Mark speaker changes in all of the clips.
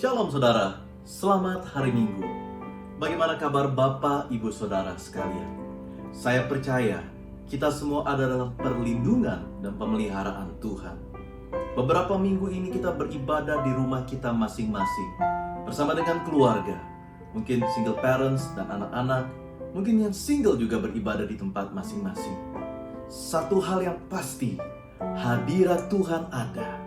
Speaker 1: Shalom saudara, selamat hari Minggu. Bagaimana kabar Bapak, Ibu, Saudara sekalian? Saya percaya kita semua ada dalam perlindungan dan pemeliharaan Tuhan. Beberapa minggu ini kita beribadah di rumah kita masing-masing bersama dengan keluarga. Mungkin single parents dan anak-anak, mungkin yang single juga beribadah di tempat masing-masing. Satu hal yang pasti, hadirat Tuhan ada.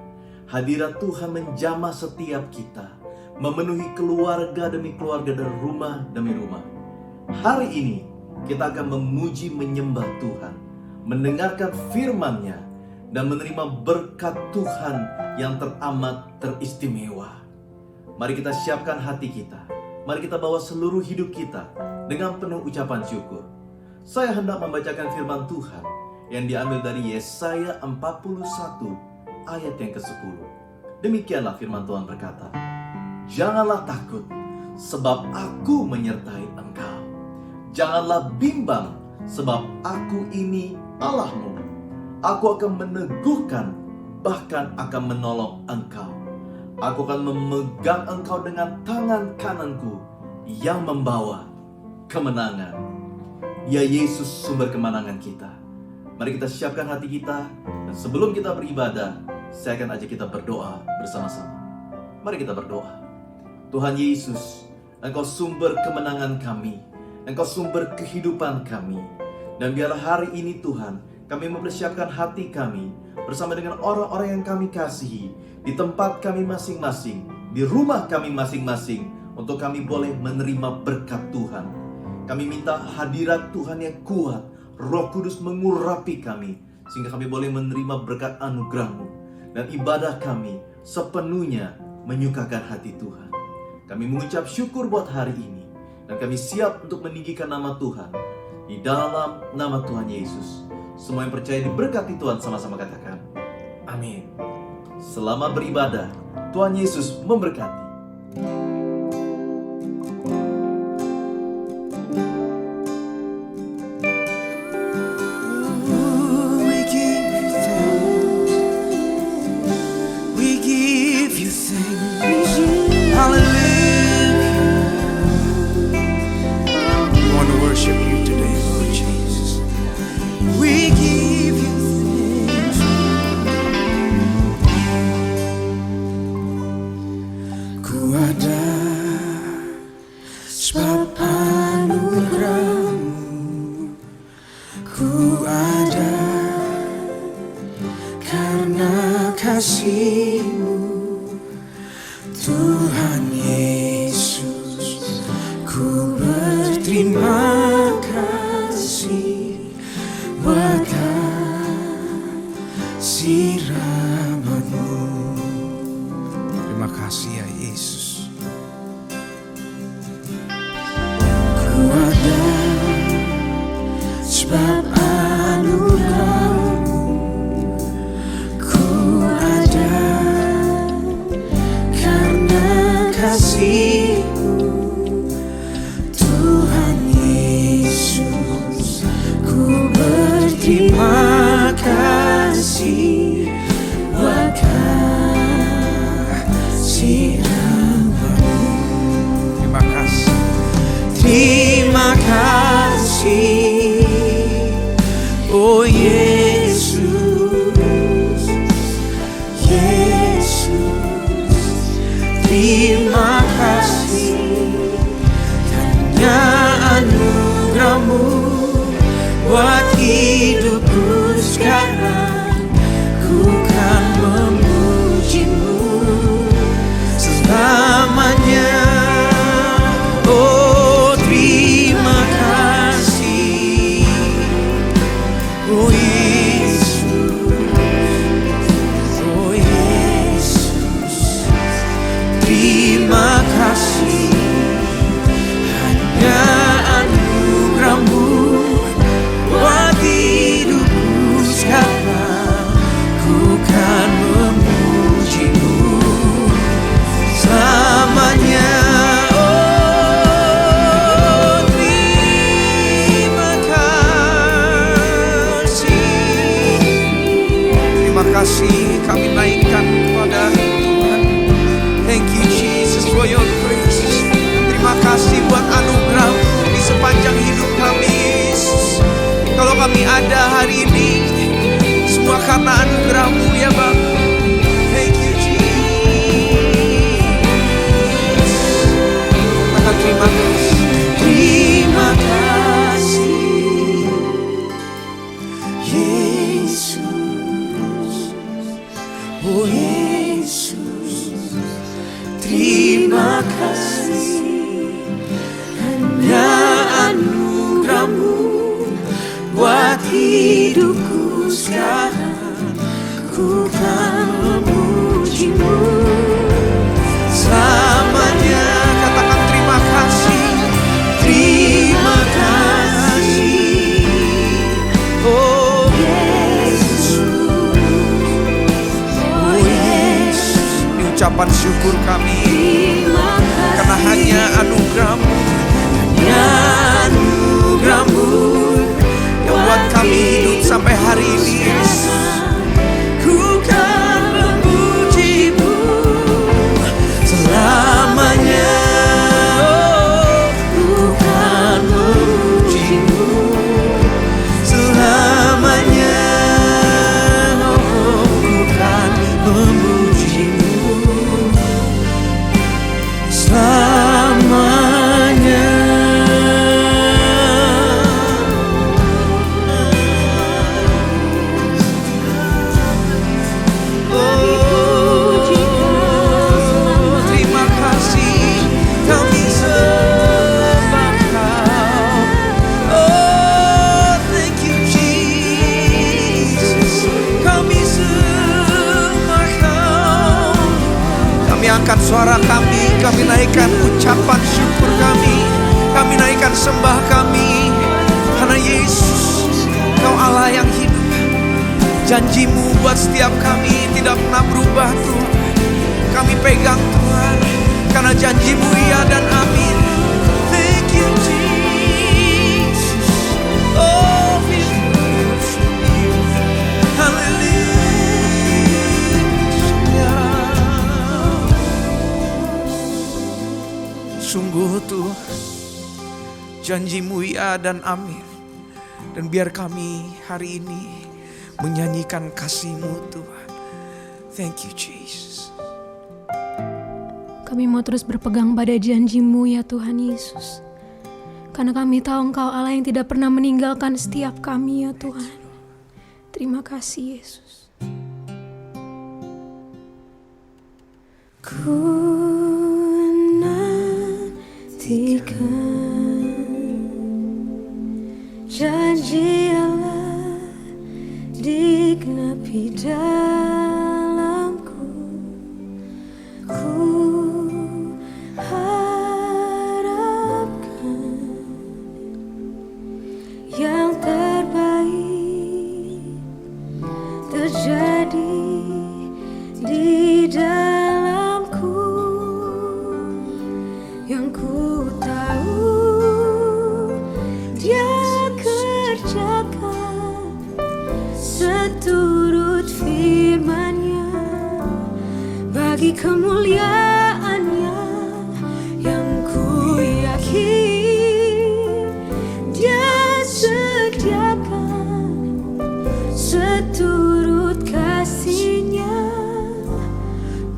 Speaker 1: Hadirat Tuhan menjamah setiap kita, memenuhi keluarga demi keluarga dan rumah demi rumah. Hari ini kita akan memuji menyembah Tuhan, mendengarkan firman-Nya, dan menerima berkat Tuhan yang teramat teristimewa. Mari kita siapkan hati kita. Mari kita bawa seluruh hidup kita dengan penuh ucapan syukur. Saya hendak membacakan firman Tuhan yang diambil dari Yesaya 41 ayat yang ke-10. Demikianlah firman Tuhan berkata, "Janganlah takut, sebab aku menyertai engkau. Janganlah bimbang, sebab aku ini Allahmu. Aku akan meneguhkan, bahkan akan menolong engkau. Aku akan memegang engkau dengan tangan kananku yang membawa kemenangan." Ya Yesus, sumber kemenangan kita. Mari kita siapkan hati kita, dan sebelum kita beribadah, saya akan ajak kita berdoa bersama-sama. Mari kita berdoa. Tuhan Yesus, Engkau sumber kemenangan kami, Engkau sumber kehidupan kami. Dan biar hari ini Tuhan, kami mempersiapkan hati kami bersama dengan orang-orang yang kami kasihi, di tempat kami masing-masing, di rumah kami masing-masing, untuk kami boleh menerima berkat Tuhan. Kami minta hadirat Tuhan yang kuat, Roh Kudus mengurapi kami, sehingga kami boleh menerima berkat anugerah-Mu, dan ibadah kami sepenuhnya menyukakan hati Tuhan. Kami mengucap syukur buat hari ini, dan kami siap untuk meninggikan nama Tuhan. Di dalam nama Tuhan Yesus, semua yang percaya diberkati Tuhan, sama-sama katakan amin. Selamat beribadah. Tuhan Yesus memberkati.
Speaker 2: Tuhan Yesus, ku berterima kasih buat kasih rahmat-Mu. Terima kasih ya Yesus. Ku ada sebab anugerah-Mu. Ku ada karena kasih-Mu. Tuhan Yesus, ku berterima kasih buat kasih rahmat-Mu. Terima kasih. Terima kasih, oh Yesus, Yesus. Terima kasih karena anugerah-Mu buat hidupku sekarang. Ku kan memuji-Mu selamanya. Oh terima kasih, oh Yesus, oh Yesus. Terima kasih hanya anugerah-Mu buat hidupku sekarang. Ku kan memuji-Mu selamanya. Oh terima kasih. Terima kasih kami naikkan kepada Tuhan. Thank you Jesus for syukur kami, karena hanya anugerah-Mu, hanya anugerah-Mu yang buat kami hidup sampai hari ini. Ku kan memuji-Mu selamanya. Ku kan memuji-Mu selamanya. Ku kan memuji-Mu selamanya. Terima kasih kami sembah Kau. Oh, thank you Jesus. Kami sembah Kau. Kami angkat suara kami naikkan ucapan syukur kami naikkan sembah kami. Karena Yesus, Kau Allah yang hidup. Janji-Mu buat setiap kami tidak pernah berubah Tuhan. Kami pegang Tuhan, karena janji-Mu ya dan amin. Thank you Jesus. Oh, we worship you. Haleluya. Sungguh Tuhan, janji-Mu ya dan amin. Dan biar kami hari ini menyanyikan kasih-Mu Tuhan. Thank you Jesus.
Speaker 3: Kami mau terus berpegang pada janji-Mu ya Tuhan Yesus. Karena kami tahu Engkau Allah yang tidak pernah meninggalkan setiap kami ya Tuhan. Terima kasih Yesus. Ku nantikan janji Allah digenapi dalamku. Ku harapkan yang terbaik terjadi di dalamku. Yang ku tahu Dia kerjakan seturut firman-Nya bagi kemuliaan-Nya. Yang ku yakin Dia sediakan seturut kasih-Nya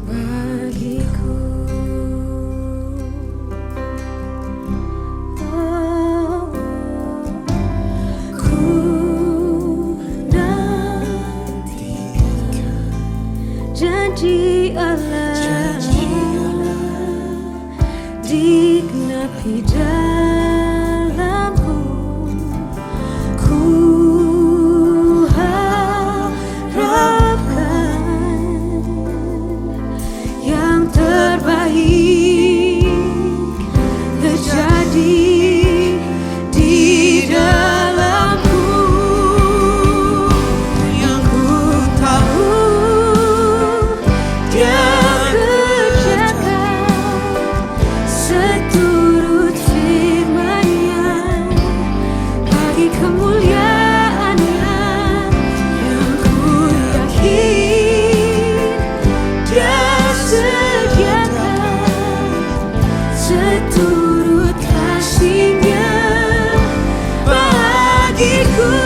Speaker 3: bagiku. Oh, ku nantikan janji Allah digenapi dalamku. Ku harapkan yang terbaik terjadi di dalamku. Yang ku tahu Dia kerjakan seturut firman-Nya bagi kemuliaan-Nya. Yang ku yakin Dia sediakan seturut kasih-Nya bagiku.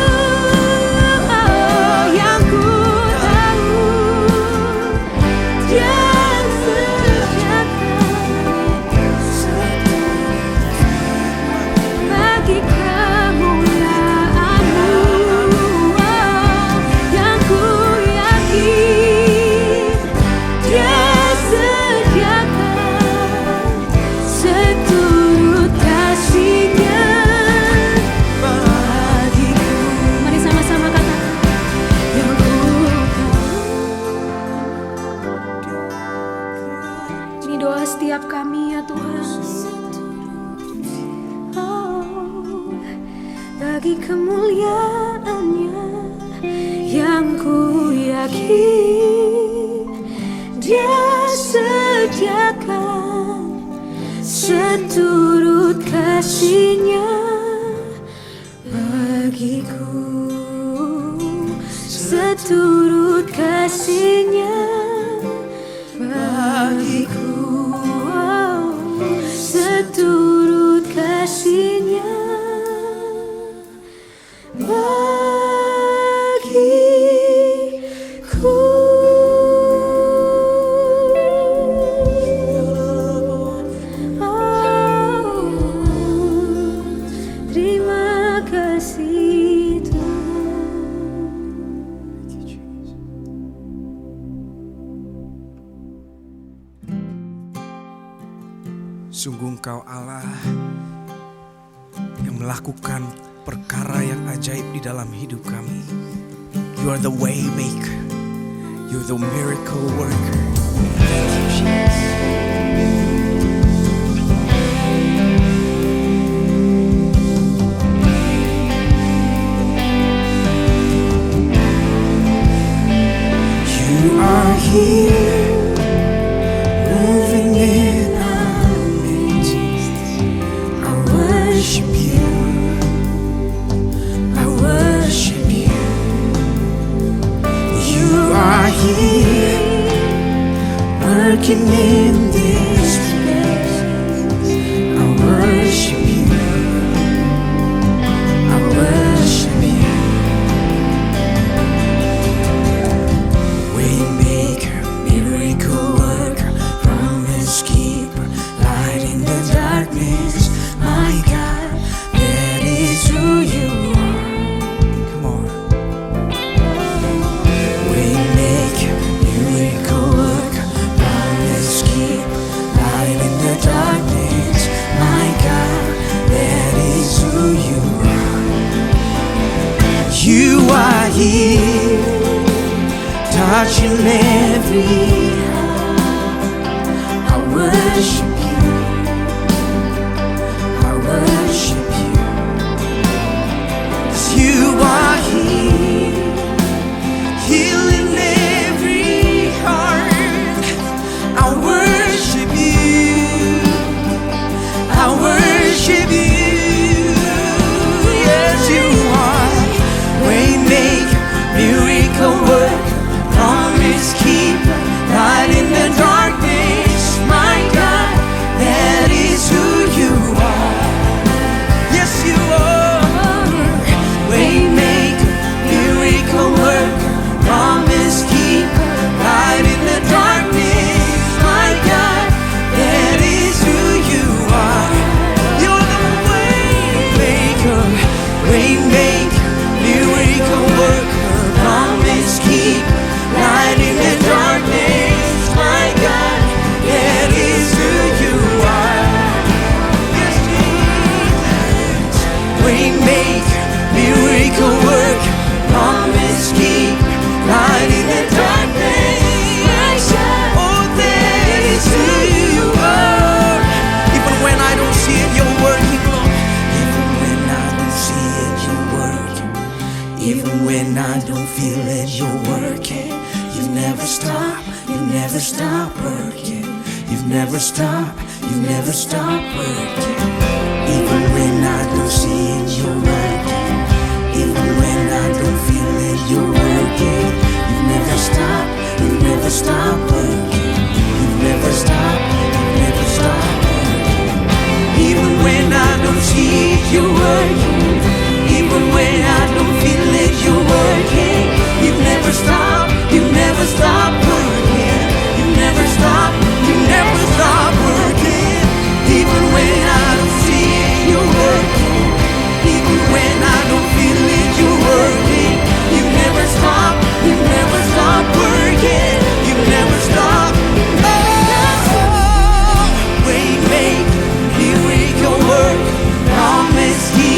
Speaker 3: Oh, yang ku tahu Dia sediakan bagi kemuliaan-Mu. Oh, yang ku yakin Dia sediakan seturut kasih-Nya bagiku. Mari sama-sama katakan, yang ku tahu. Ini doa setiap kami ya Tuhan. Oh, bagi kemuliaan-Nya. Yang ku yakin Dia sediakan kerjakan seturut kasih-Nya bagiku, seturut kasih-Nya bagiku, seturut kasih-Nya bagiku. Terima kasih Tuhan.
Speaker 2: Sungguh Engkau Allah yang melakukan perkara yang ajaib di dalam hidup kami. You are the way maker. You're the miracle worker. Thank you, Jesus. You are here, moving in our midst. I worship you. I worship you. You are here, working in this place. I worship you. I worship you. Waymaker, miracle worker, promise keeper, light in the darkness. My God, that is who you are. Come on. Waymaker, miracle worker, promise keeper, light in the darkness. My God, that is who you are. You are here, touching every heart. I worship you. I worship you. 'Cause you are here, healing every heart. I worship you. I worship you. Yes, you are. Waymaker, miracle worker, promise keeper, light in the darkness. My God, that is who you are. Yes, you are. Waymaker, miracle worker, promise keeper, light in the darkness. My God, that is who you are. You're the waymaker, waymaker, miracle worker, promise keeper, light in the darkness. My God, that is who you are. Yes, Jesus. Waymaker, miracle worker, promise keeper, light in the darkness. My God, oh, that is who you are. Even when I don't see it, you're working, Lord. Even when I don't see it, you're working. Even when I don't feel it, you're working. You've never stopped, you've never stopped working. You've never stopped, you've never stopped working. Even when I don't see it, you're working. Even when I don't feel it, you're working. You've never stopped, you've never stopped working. You've never stopped, you've never stopped working. Even when I don't see it, you're working. Even when I don't feel it, you're working. You've never stopped, you've never stopped working. You've never stopped, you've never stopped working. Even when I don't see it, you're working. Even when I don't feel it, you're working. You've never stopped, you've never stopped working. You've never stopped. Oh, waymaker, miracle worker, promise keeper.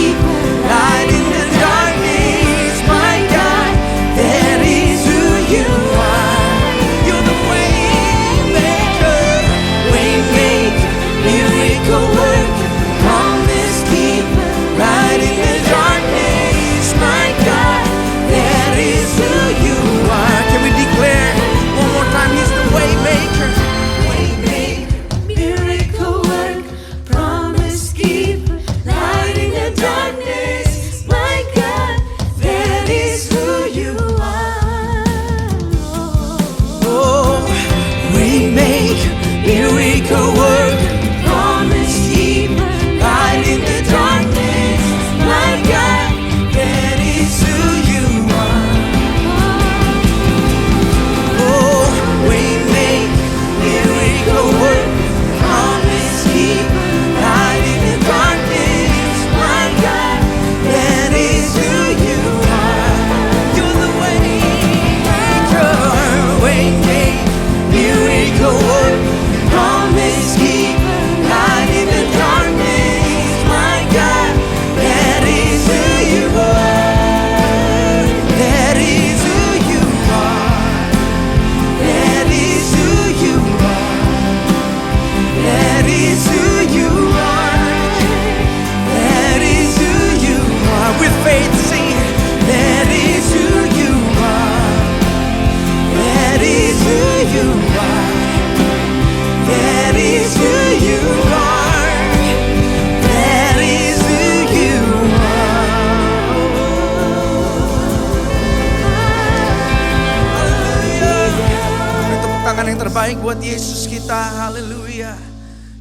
Speaker 2: terbaik buat Yesus kita. Haleluya.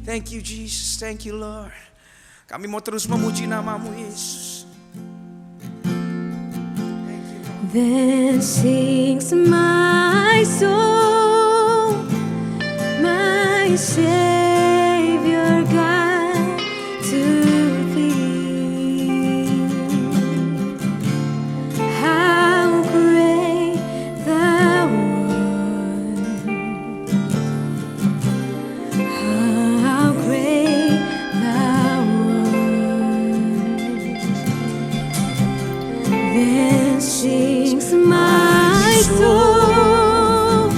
Speaker 2: Thank you Jesus, thank you Lord. Kami mau terus memuji namamu Yesus.
Speaker 3: Then sings my soul, my Savior God, to Thee. How great Thou art! How great Thou art! Then sings my soul,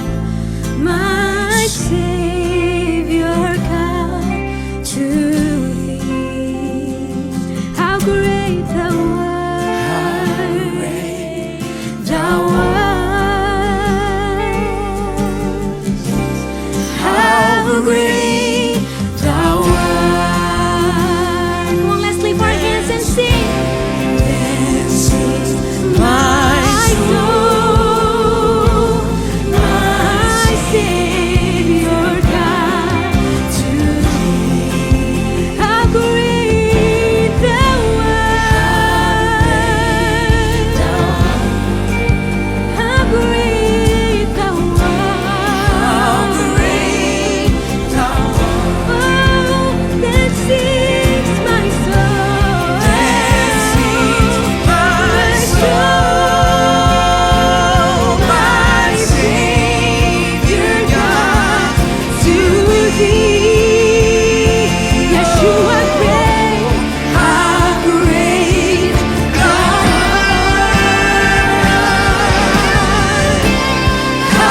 Speaker 3: my Savior God, to Thee. How great Thou art! Thou art! How great Thou art! Come on, let's lift our hands and sing. Then sings my soul, my Savior God, to Thee. How great Thou art! How great Thou art! Oh, that sings my soul, my soul, my Savior God, to Thee. Yes, You are great. How great Thou art!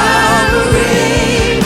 Speaker 3: How great Thou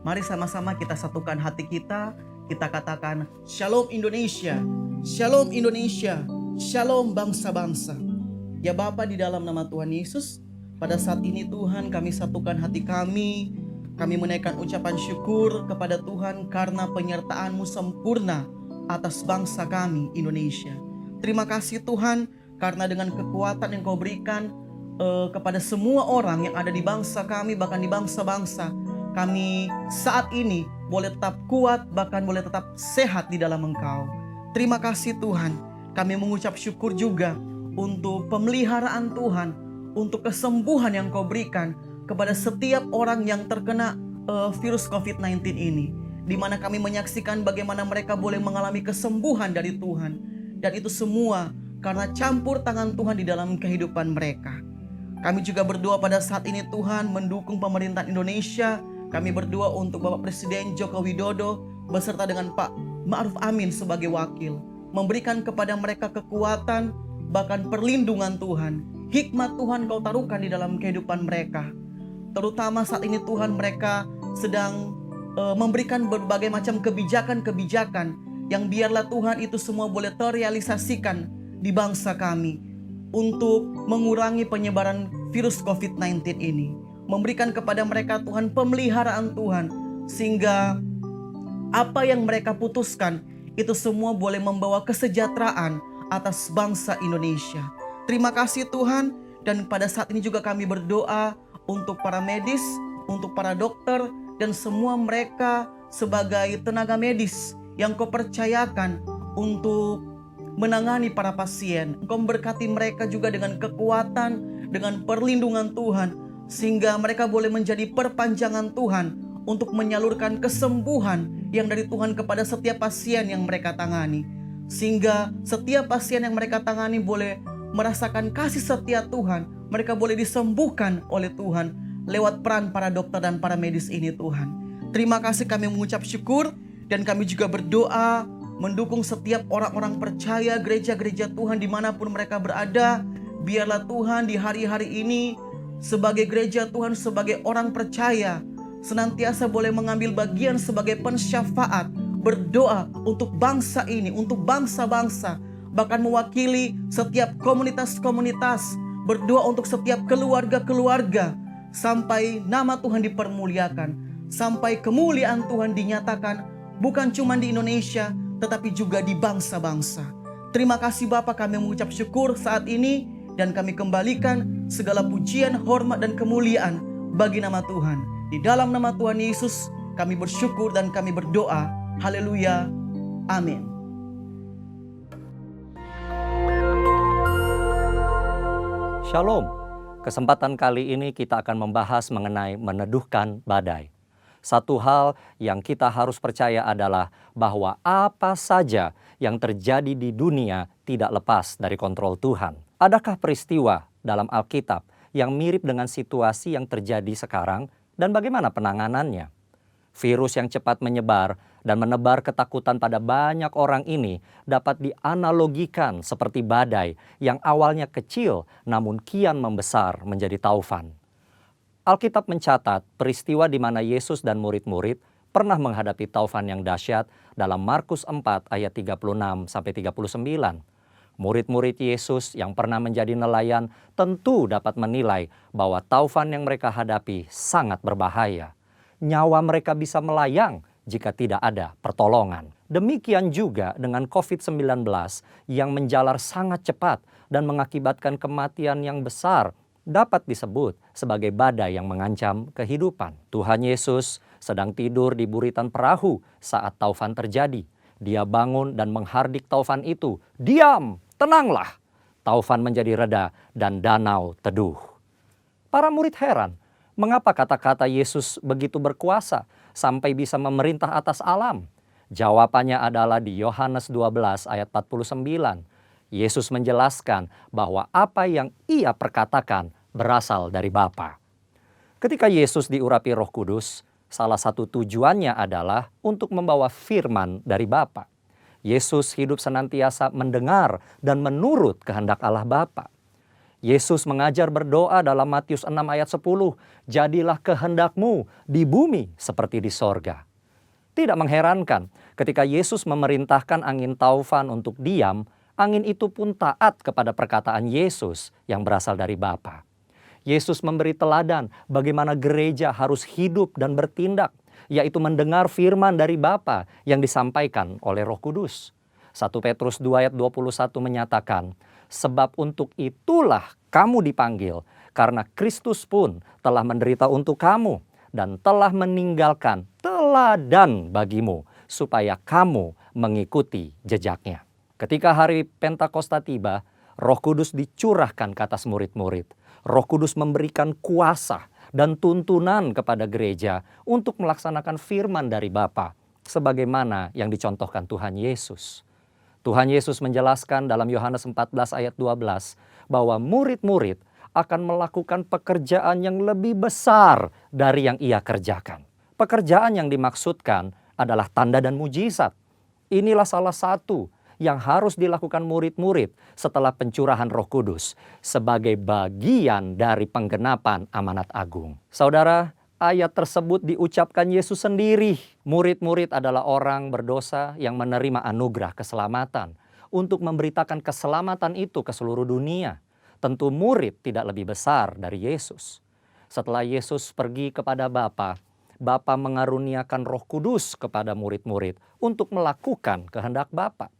Speaker 4: Mari sama-sama kita satukan hati kita katakan Shalom Indonesia, Shalom Indonesia, Shalom bangsa-bangsa. Ya Bapa, di dalam nama Tuhan Yesus, pada saat ini Tuhan kami satukan hati kami menaikkan ucapan syukur kepada Tuhan karena penyertaan-Mu sempurna atas bangsa kami Indonesia. Terima kasih Tuhan karena dengan kekuatan yang Kau berikan kepada semua orang yang ada di bangsa kami, bahkan di bangsa-bangsa, kami saat ini boleh tetap kuat, bahkan boleh tetap sehat di dalam Engkau. Terima kasih Tuhan. Kami mengucap syukur juga untuk pemeliharaan Tuhan, untuk kesembuhan yang Kau berikan kepada setiap orang yang terkena virus COVID-19 ini, di mana kami menyaksikan bagaimana mereka boleh mengalami kesembuhan dari Tuhan. Dan itu semua karena campur tangan Tuhan di dalam kehidupan mereka. Kami juga berdoa pada saat ini Tuhan mendukung pemerintahan Indonesia. Kami berdoa untuk Bapak Presiden Joko Widodo beserta dengan Pak Ma'ruf Amin sebagai wakil. Memberikan kepada mereka kekuatan, bahkan perlindungan Tuhan. Hikmat Tuhan Kau taruhkan di dalam kehidupan mereka. Terutama saat ini Tuhan, mereka sedang memberikan berbagai macam kebijakan-kebijakan yang biarlah Tuhan itu semua boleh terrealisasikan di bangsa kami untuk mengurangi penyebaran virus COVID-19 ini. Memberikan kepada mereka Tuhan pemeliharaan Tuhan, sehingga apa yang mereka putuskan itu semua boleh membawa kesejahteraan atas bangsa Indonesia. Terima kasih Tuhan, dan pada saat ini juga kami berdoa untuk para medis, untuk para dokter, dan semua mereka sebagai tenaga medis yang Kau percayakan untuk menangani para pasien. Engkau memberkati mereka juga dengan kekuatan, dengan perlindungan Tuhan, sehingga mereka boleh menjadi perpanjangan Tuhan untuk menyalurkan kesembuhan yang dari Tuhan kepada setiap pasien yang mereka tangani. Sehingga setiap pasien yang mereka tangani boleh merasakan kasih setia Tuhan. Mereka boleh disembuhkan oleh Tuhan lewat peran para dokter dan para medis ini Tuhan. Terima kasih, kami mengucap syukur, dan kami juga berdoa mendukung setiap orang-orang percaya, gereja-gereja Tuhan dimanapun mereka berada. Biarlah Tuhan di hari-hari ini sebagai gereja Tuhan, sebagai orang percaya, senantiasa boleh mengambil bagian sebagai pensyafaat, berdoa untuk bangsa ini, untuk bangsa-bangsa, bahkan mewakili setiap komunitas-komunitas, berdoa untuk setiap keluarga-keluarga, sampai nama Tuhan dipermuliakan, sampai kemuliaan Tuhan dinyatakan bukan cuma di Indonesia, tetapi juga di bangsa-bangsa. Terima kasih Bapa, kami mengucap syukur saat ini, dan kami kembalikan segala pujian, hormat, dan kemuliaan bagi nama Tuhan. Di dalam nama Tuhan Yesus kami bersyukur dan kami berdoa. Haleluya. Amin.
Speaker 5: Shalom. Kesempatan kali ini kita akan membahas mengenai meneduhkan badai. Satu hal yang kita harus percaya adalah bahwa apa saja yang terjadi di dunia tidak lepas dari kontrol Tuhan. Adakah peristiwa dalam Alkitab yang mirip dengan situasi yang terjadi sekarang dan bagaimana penanganannya? Virus yang cepat menyebar dan menebar ketakutan pada banyak orang ini dapat dianalogikan seperti badai yang awalnya kecil namun kian membesar menjadi taufan. Alkitab mencatat peristiwa di mana Yesus dan murid-murid pernah menghadapi taufan yang dahsyat dalam Markus 4 ayat 36-39. Murid-murid Yesus yang pernah menjadi nelayan tentu dapat menilai bahwa taufan yang mereka hadapi sangat berbahaya. Nyawa mereka bisa melayang jika tidak ada pertolongan. Demikian juga dengan COVID-19 yang menjalar sangat cepat dan mengakibatkan kematian yang besar, dapat disebut sebagai badai yang mengancam kehidupan. Tuhan Yesus sedang tidur di buritan perahu saat taufan terjadi. Dia bangun dan menghardik taufan itu. "Diam, tenanglah." Taufan menjadi reda dan danau teduh. Para murid heran, mengapa kata-kata Yesus begitu berkuasa sampai bisa memerintah atas alam? Jawabannya adalah di Yohanes 12 ayat 49. Yesus menjelaskan bahwa apa yang ia perkatakan berasal dari Bapa. Ketika Yesus diurapi Roh Kudus, salah satu tujuannya adalah untuk membawa firman dari Bapa. Yesus hidup senantiasa mendengar dan menurut kehendak Allah Bapa. Yesus mengajar berdoa dalam Matius 6 ayat 10, "Jadilah kehendakmu di bumi seperti di sorga." Tidak mengherankan ketika Yesus memerintahkan angin taufan untuk diam, angin itu pun taat kepada perkataan Yesus yang berasal dari Bapa. Yesus memberi teladan bagaimana gereja harus hidup dan bertindak, yaitu mendengar firman dari Bapa yang disampaikan oleh Roh Kudus. 1 Petrus 2 ayat 21 menyatakan, "Sebab untuk itulah kamu dipanggil, karena Kristus pun telah menderita untuk kamu dan telah meninggalkan teladan bagimu, supaya kamu mengikuti jejaknya." Ketika hari Pentakosta tiba, Roh Kudus dicurahkan ke atas murid-murid. Roh Kudus memberikan kuasa dan tuntunan kepada gereja untuk melaksanakan firman dari Bapa, sebagaimana yang dicontohkan Tuhan Yesus. Tuhan Yesus menjelaskan dalam Yohanes 14 ayat 12 bahwa murid-murid akan melakukan pekerjaan yang lebih besar dari yang ia kerjakan. Pekerjaan yang dimaksudkan adalah tanda dan mujizat. Inilah salah satu yang harus dilakukan murid-murid setelah pencurahan Roh Kudus sebagai bagian dari penggenapan amanat agung. Saudara, Ayat tersebut diucapkan Yesus sendiri. Murid-murid adalah orang berdosa yang menerima anugerah keselamatan untuk memberitakan keselamatan itu ke seluruh dunia. Tentu murid tidak lebih besar dari Yesus. Setelah Yesus pergi kepada Bapa, Bapa mengaruniakan Roh Kudus kepada murid-murid untuk melakukan kehendak Bapa.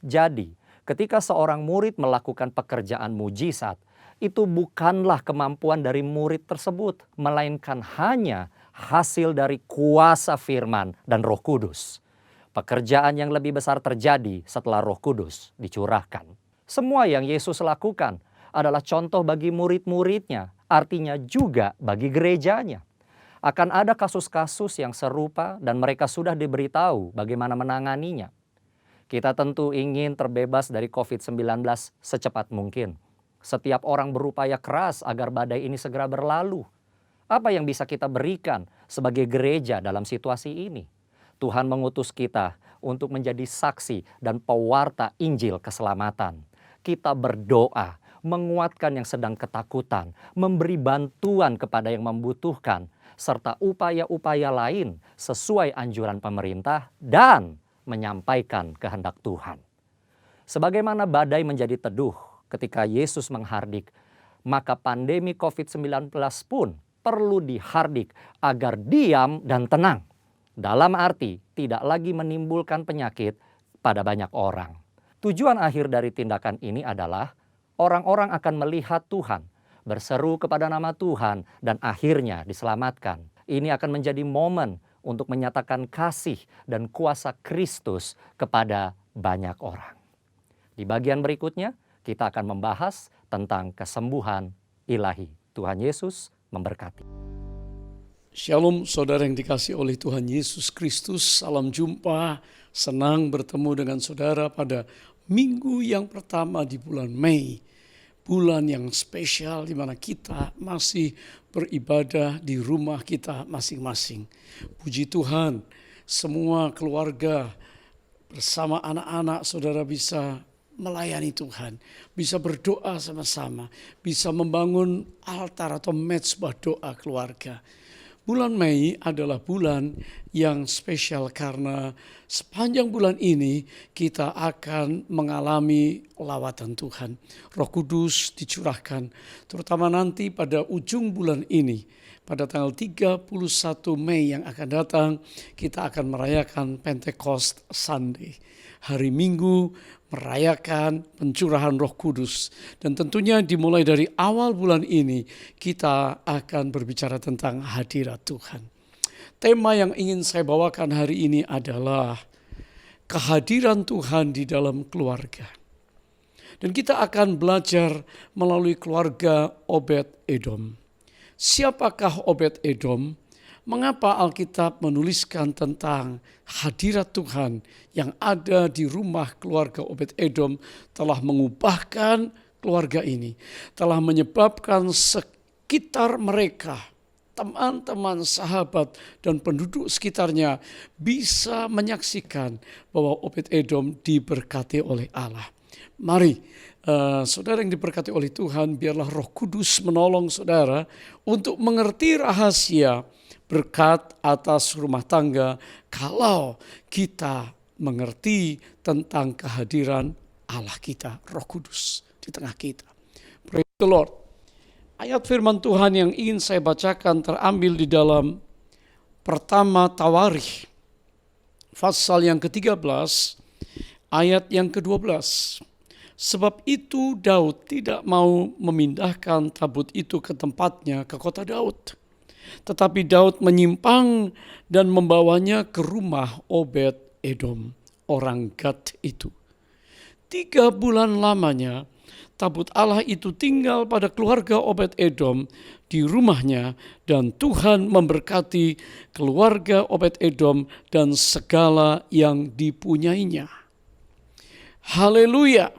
Speaker 5: Jadi, ketika seorang murid melakukan pekerjaan mujizat, itu bukanlah kemampuan dari murid tersebut, melainkan hanya hasil dari kuasa firman dan Roh Kudus. Pekerjaan yang lebih besar terjadi setelah Roh Kudus dicurahkan. Semua yang Yesus lakukan adalah contoh bagi murid-muridnya, artinya juga bagi gerejanya. Akan ada kasus-kasus yang serupa dan mereka sudah diberitahu bagaimana menanganinya. Kita tentu ingin terbebas dari COVID-19 secepat mungkin. Setiap orang berupaya keras agar badai ini segera berlalu. Apa yang bisa kita berikan sebagai gereja dalam situasi ini? Tuhan mengutus kita untuk menjadi saksi dan pewarta Injil keselamatan. Kita berdoa, menguatkan yang sedang ketakutan, memberi bantuan kepada yang membutuhkan, serta upaya-upaya lain sesuai anjuran pemerintah dan menyampaikan kehendak Tuhan. Sebagaimana badai menjadi teduh ketika Yesus menghardik, maka pandemi COVID-19 pun perlu dihardik agar diam dan tenang. Dalam arti tidak lagi menimbulkan penyakit pada banyak orang. Tujuan akhir dari tindakan ini adalah orang-orang akan melihat Tuhan, berseru kepada nama Tuhan, dan akhirnya diselamatkan. Ini akan menjadi momen untuk menyatakan kasih dan kuasa Kristus kepada banyak orang. Di bagian berikutnya, kita akan membahas tentang kesembuhan ilahi. Tuhan Yesus memberkati.
Speaker 6: Shalom saudara yang dikasihi oleh Tuhan Yesus Kristus. Salam jumpa, senang bertemu dengan saudara pada minggu yang pertama di bulan Mei. Bulan yang spesial di mana kita masih beribadah di rumah kita masing-masing. Puji Tuhan, semua keluarga bersama anak-anak saudara bisa melayani Tuhan, bisa berdoa sama-sama, bisa membangun altar atau mezbah doa keluarga. Bulan Mei adalah bulan yang spesial karena sepanjang bulan ini kita akan mengalami lawatan Tuhan. Roh Kudus dicurahkan, terutama nanti pada ujung bulan ini, pada tanggal 31 Mei yang akan datang, kita akan merayakan Pentecost Sunday. Hari Minggu merayakan pencurahan Roh Kudus. Dan tentunya dimulai dari awal bulan ini kita akan berbicara tentang hadirat Tuhan. Tema yang ingin saya bawakan hari ini adalah kehadiran Tuhan di dalam keluarga. Dan kita akan belajar melalui keluarga Obed-Edom. Siapakah Obed-Edom? Mengapa Alkitab menuliskan tentang hadirat Tuhan yang ada di rumah keluarga Obed-Edom telah mengubahkan keluarga ini, telah menyebabkan sekitar mereka, teman-teman, sahabat, dan penduduk sekitarnya bisa menyaksikan bahwa Obed-Edom diberkati oleh Allah. Mari, saudara yang diberkati oleh Tuhan, biarlah Roh Kudus menolong saudara untuk mengerti rahasia berkat atas rumah tangga kalau kita mengerti tentang kehadiran Allah kita, Roh Kudus di tengah kita. Praise the Lord. Ayat firman Tuhan yang ingin saya bacakan terambil di dalam pertama Tawarikh, pasal yang ke-13, ayat yang ke-12. Sebab itu Daud tidak mau memindahkan tabut itu ke tempatnya ke kota Daud. Tetapi Daud menyimpang dan membawanya ke rumah Obed-Edom, orang Gad itu. 3 bulan lamanya tabut Allah itu tinggal pada keluarga Obed-Edom di rumahnya, dan Tuhan memberkati keluarga Obed-Edom dan segala yang dipunyainya. Haleluya.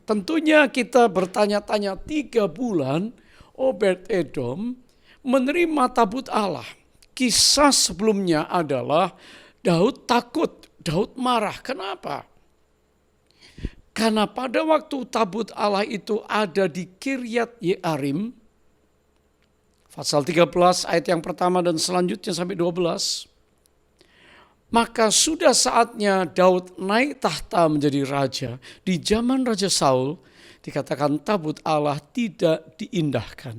Speaker 6: Tentunya kita bertanya-tanya, 3 bulan Obed-Edom menerima tabut Allah. Kisah sebelumnya adalah Daud takut, Daud marah. Kenapa? Karena pada waktu tabut Allah itu ada di Kiryat Yearim, Pasal 13 ayat yang pertama dan selanjutnya sampai 12. Maka sudah saatnya Daud naik tahta menjadi raja. Di zaman Raja Saul dikatakan tabut Allah tidak diindahkan.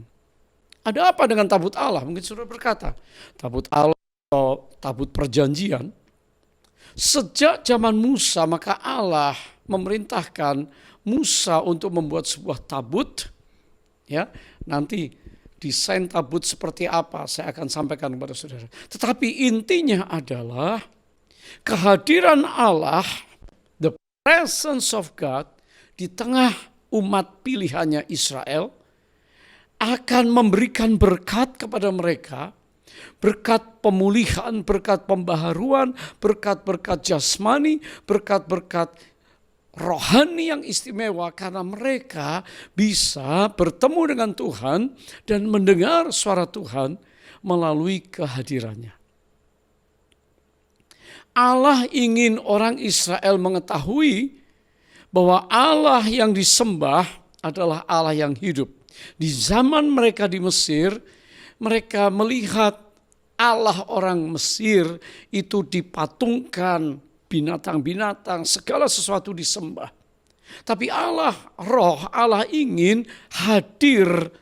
Speaker 6: Ada apa dengan tabut Allah? Mungkin saudara berkata, tabut Allah atau tabut perjanjian. Sejak zaman Musa maka Allah memerintahkan Musa untuk membuat sebuah tabut. Ya, nanti desain tabut seperti apa saya akan sampaikan kepada saudara. Tetapi intinya adalah kehadiran Allah, the presence of God di tengah umat pilihannya Israel akan memberikan berkat kepada mereka, berkat pemulihan, berkat pembaharuan, berkat-berkat jasmani, berkat-berkat rohani yang istimewa karena mereka bisa bertemu dengan Tuhan dan mendengar suara Tuhan melalui kehadirannya. Allah ingin orang Israel mengetahui bahwa Allah yang disembah adalah Allah yang hidup. Di zaman mereka di Mesir, mereka melihat Allah orang Mesir itu dipatungkan, binatang-binatang, segala sesuatu disembah. Tapi Allah, roh Allah ingin hadir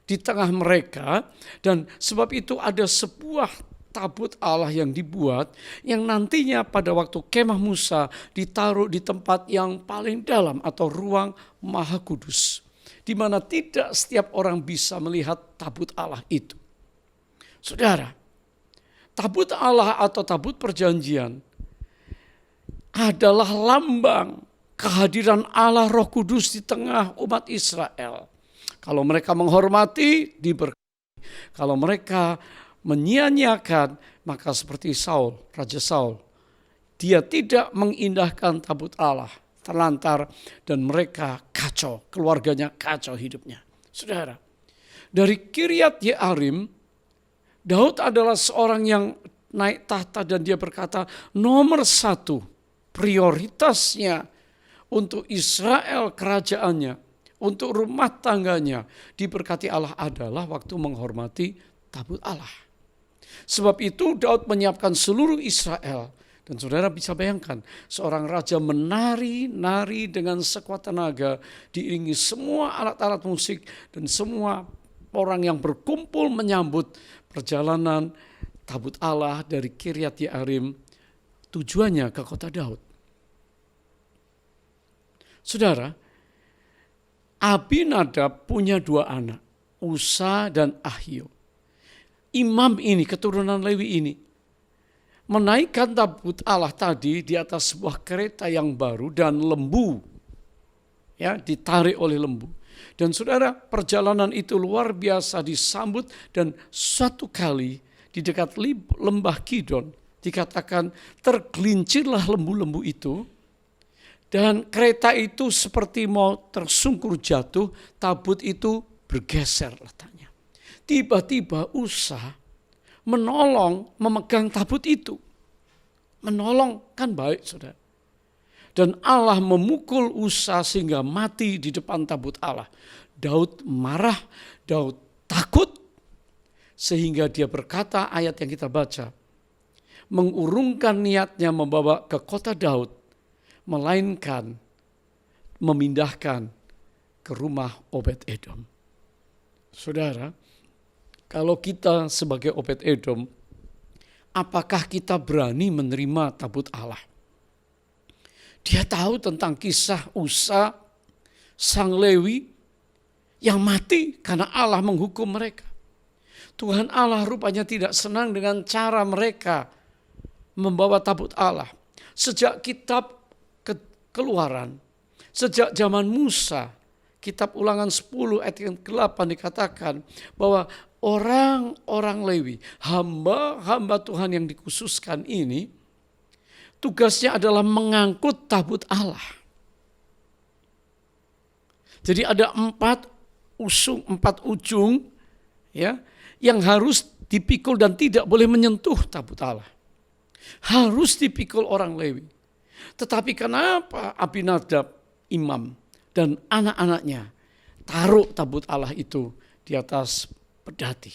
Speaker 6: di tengah mereka, dan sebab itu ada sebuah tabut Allah yang dibuat, yang nantinya pada waktu kemah Musa ditaruh di tempat yang paling dalam atau ruang Maha Kudus, di mana tidak setiap orang bisa melihat tabut Allah itu. Saudara, tabut Allah atau tabut perjanjian adalah lambang kehadiran Allah Roh Kudus di tengah umat Israel. Kalau mereka menghormati, diberkati. Kalau mereka menyia-nyiakan, maka seperti Saul, Raja Saul, dia tidak mengindahkan tabut Allah, terlantar, dan mereka kacau, keluarganya kacau hidupnya. Saudara, dari Kiryat Yearim, Daud adalah seorang yang naik tahta dan dia berkata, nomor satu prioritasnya untuk Israel kerajaannya, untuk rumah tangganya diberkati Allah adalah waktu menghormati tabut Allah. Sebab itu Daud menyiapkan seluruh Israel. Dan saudara bisa bayangkan, seorang raja menari-nari dengan sekuat tenaga, diiringi semua alat-alat musik, dan semua orang yang berkumpul menyambut perjalanan tabut Allah dari Kiryat Yearim, tujuannya ke kota Daud. Saudara, Abinadab punya dua anak, Usa dan Ahio. Imam ini, keturunan Lewi ini, menaikkan tabut Allah tadi di atas sebuah kereta yang baru dan lembu, ya, ditarik oleh lembu. Dan saudara, perjalanan itu luar biasa disambut, dan suatu kali di dekat lembah Kidon dikatakan tergelincirlah lembu-lembu itu, dan kereta itu seperti mau tersungkur jatuh, tabut itu bergeser letaknya. Tiba-tiba Usa menolong memegang tabut itu. Menolong kan baik, saudara. Dan Allah memukul Usa sehingga mati di depan tabut Allah. Daud marah, Daud takut, sehingga dia berkata ayat yang kita baca, mengurungkan niatnya membawa ke kota Daud, melainkan memindahkan ke rumah Obed-Edom. Saudara, kalau kita sebagai Obed-Edom, apakah kita berani menerima tabut Allah? Dia tahu tentang kisah Usa, sang Lewi, yang mati karena Allah menghukum mereka. Tuhan Allah rupanya tidak senang dengan cara mereka membawa tabut Allah. Sejak kitab Keluaran, sejak zaman Musa, kitab Ulangan 10 ayat yang ke-8 dikatakan bahwa orang-orang Lewi, hamba-hamba Tuhan yang dikhususkan ini, tugasnya adalah mengangkut tabut Allah. Jadi ada 4 ujung, ya, yang harus dipikul dan tidak boleh menyentuh tabut Allah. Harus dipikul orang Lewi. Tetapi kenapa Abinadab, imam, dan anak-anaknya taruh tabut Allah itu di atas pedati?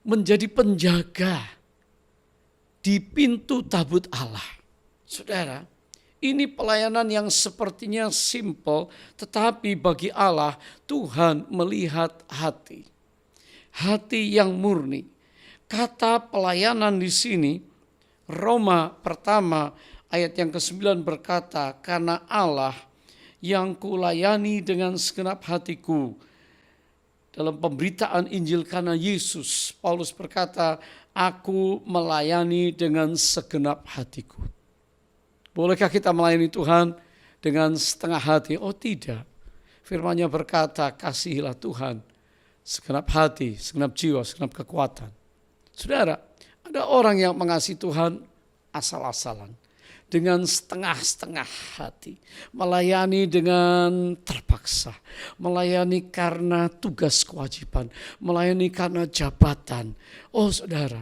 Speaker 6: menjadi penjaga di pintu tabut Allah. Saudara, ini pelayanan yang sepertinya simple, tetapi bagi Allah Tuhan melihat hati. Hati yang murni. Kata pelayanan di sini, Roma pertama ayat yang ke-9 berkata, karena Allah yang kulayani dengan segenap hatiku. Dalam pemberitaan Injil karena Yesus, Paulus berkata, aku melayani dengan segenap hatiku. Bolehkah kita melayani Tuhan dengan setengah hati? Oh tidak. Firman-Nya berkata, kasihilah Tuhan segenap hati, segenap jiwa, segenap kekuatan. Saudara, ada orang yang mengasihi Tuhan asal-asalan, dengan setengah-setengah hati, melayani dengan terpaksa, melayani karena tugas kewajiban, melayani karena jabatan. Oh saudara,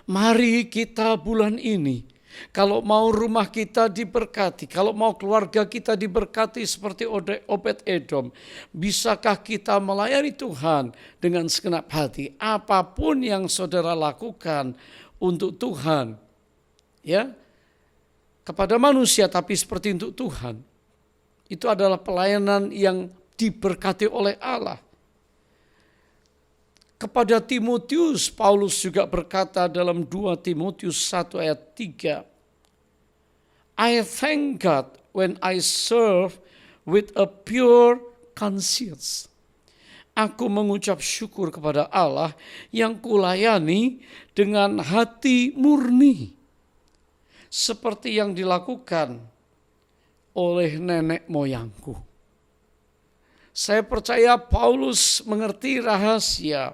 Speaker 6: mari kita bulan ini, kalau mau rumah kita diberkati, kalau mau keluarga kita diberkati seperti Obed-Edom, bisakah kita melayani Tuhan dengan segenap hati? Apapun yang saudara lakukan untuk Tuhan, ya, kepada manusia tapi seperti untuk Tuhan, itu adalah pelayanan yang diberkati oleh Allah. Kepada Timotius, Paulus juga berkata dalam 2 Timotius 1 ayat 3, I thank God when I serve with a pure conscience. Aku mengucap syukur kepada Allah yang kulayani dengan hati murni, seperti yang dilakukan oleh nenek moyangku. Saya percaya Paulus mengerti rahasia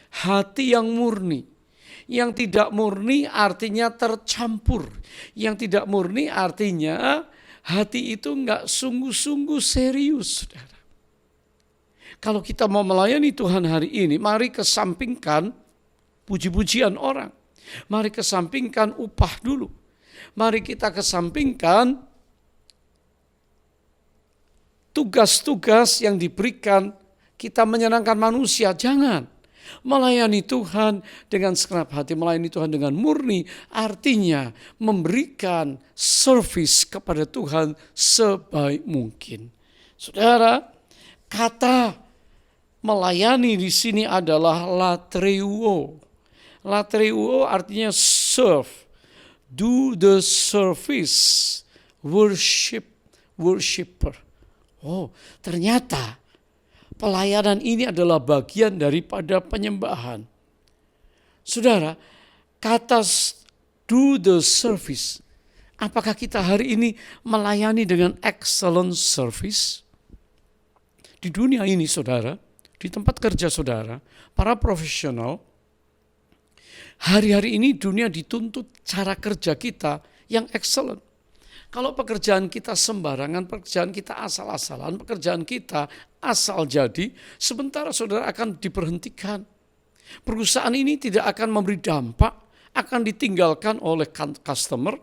Speaker 6: hati yang murni. Yang tidak murni artinya tercampur. Yang tidak murni artinya hati itu enggak sungguh-sungguh serius, saudara. Kalau kita mau melayani Tuhan hari ini, mari kesampingkan puji-pujian orang. Mari kesampingkan upah dulu. Mari kita kesampingkan tugas-tugas yang diberikan kita menyenangkan manusia. Jangan. Melayani Tuhan dengan segenap hati, melayani Tuhan dengan murni, artinya memberikan service kepada Tuhan sebaik mungkin. Saudara, kata melayani di sini adalah latreuo. Latreuo artinya serve, do the service, worshipper. Oh, ternyata pelayanan ini adalah bagian daripada penyembahan. Saudara, kata do the service, apakah kita hari ini melayani dengan excellent service? Di dunia ini saudara, di tempat kerja saudara, para profesional, hari-hari ini dunia dituntut cara kerja kita yang excellent. Kalau pekerjaan kita sembarangan, pekerjaan kita asal-asalan, pekerjaan kita asal jadi, sementara saudara akan diberhentikan. Perusahaan ini tidak akan memberi dampak, akan ditinggalkan oleh customer.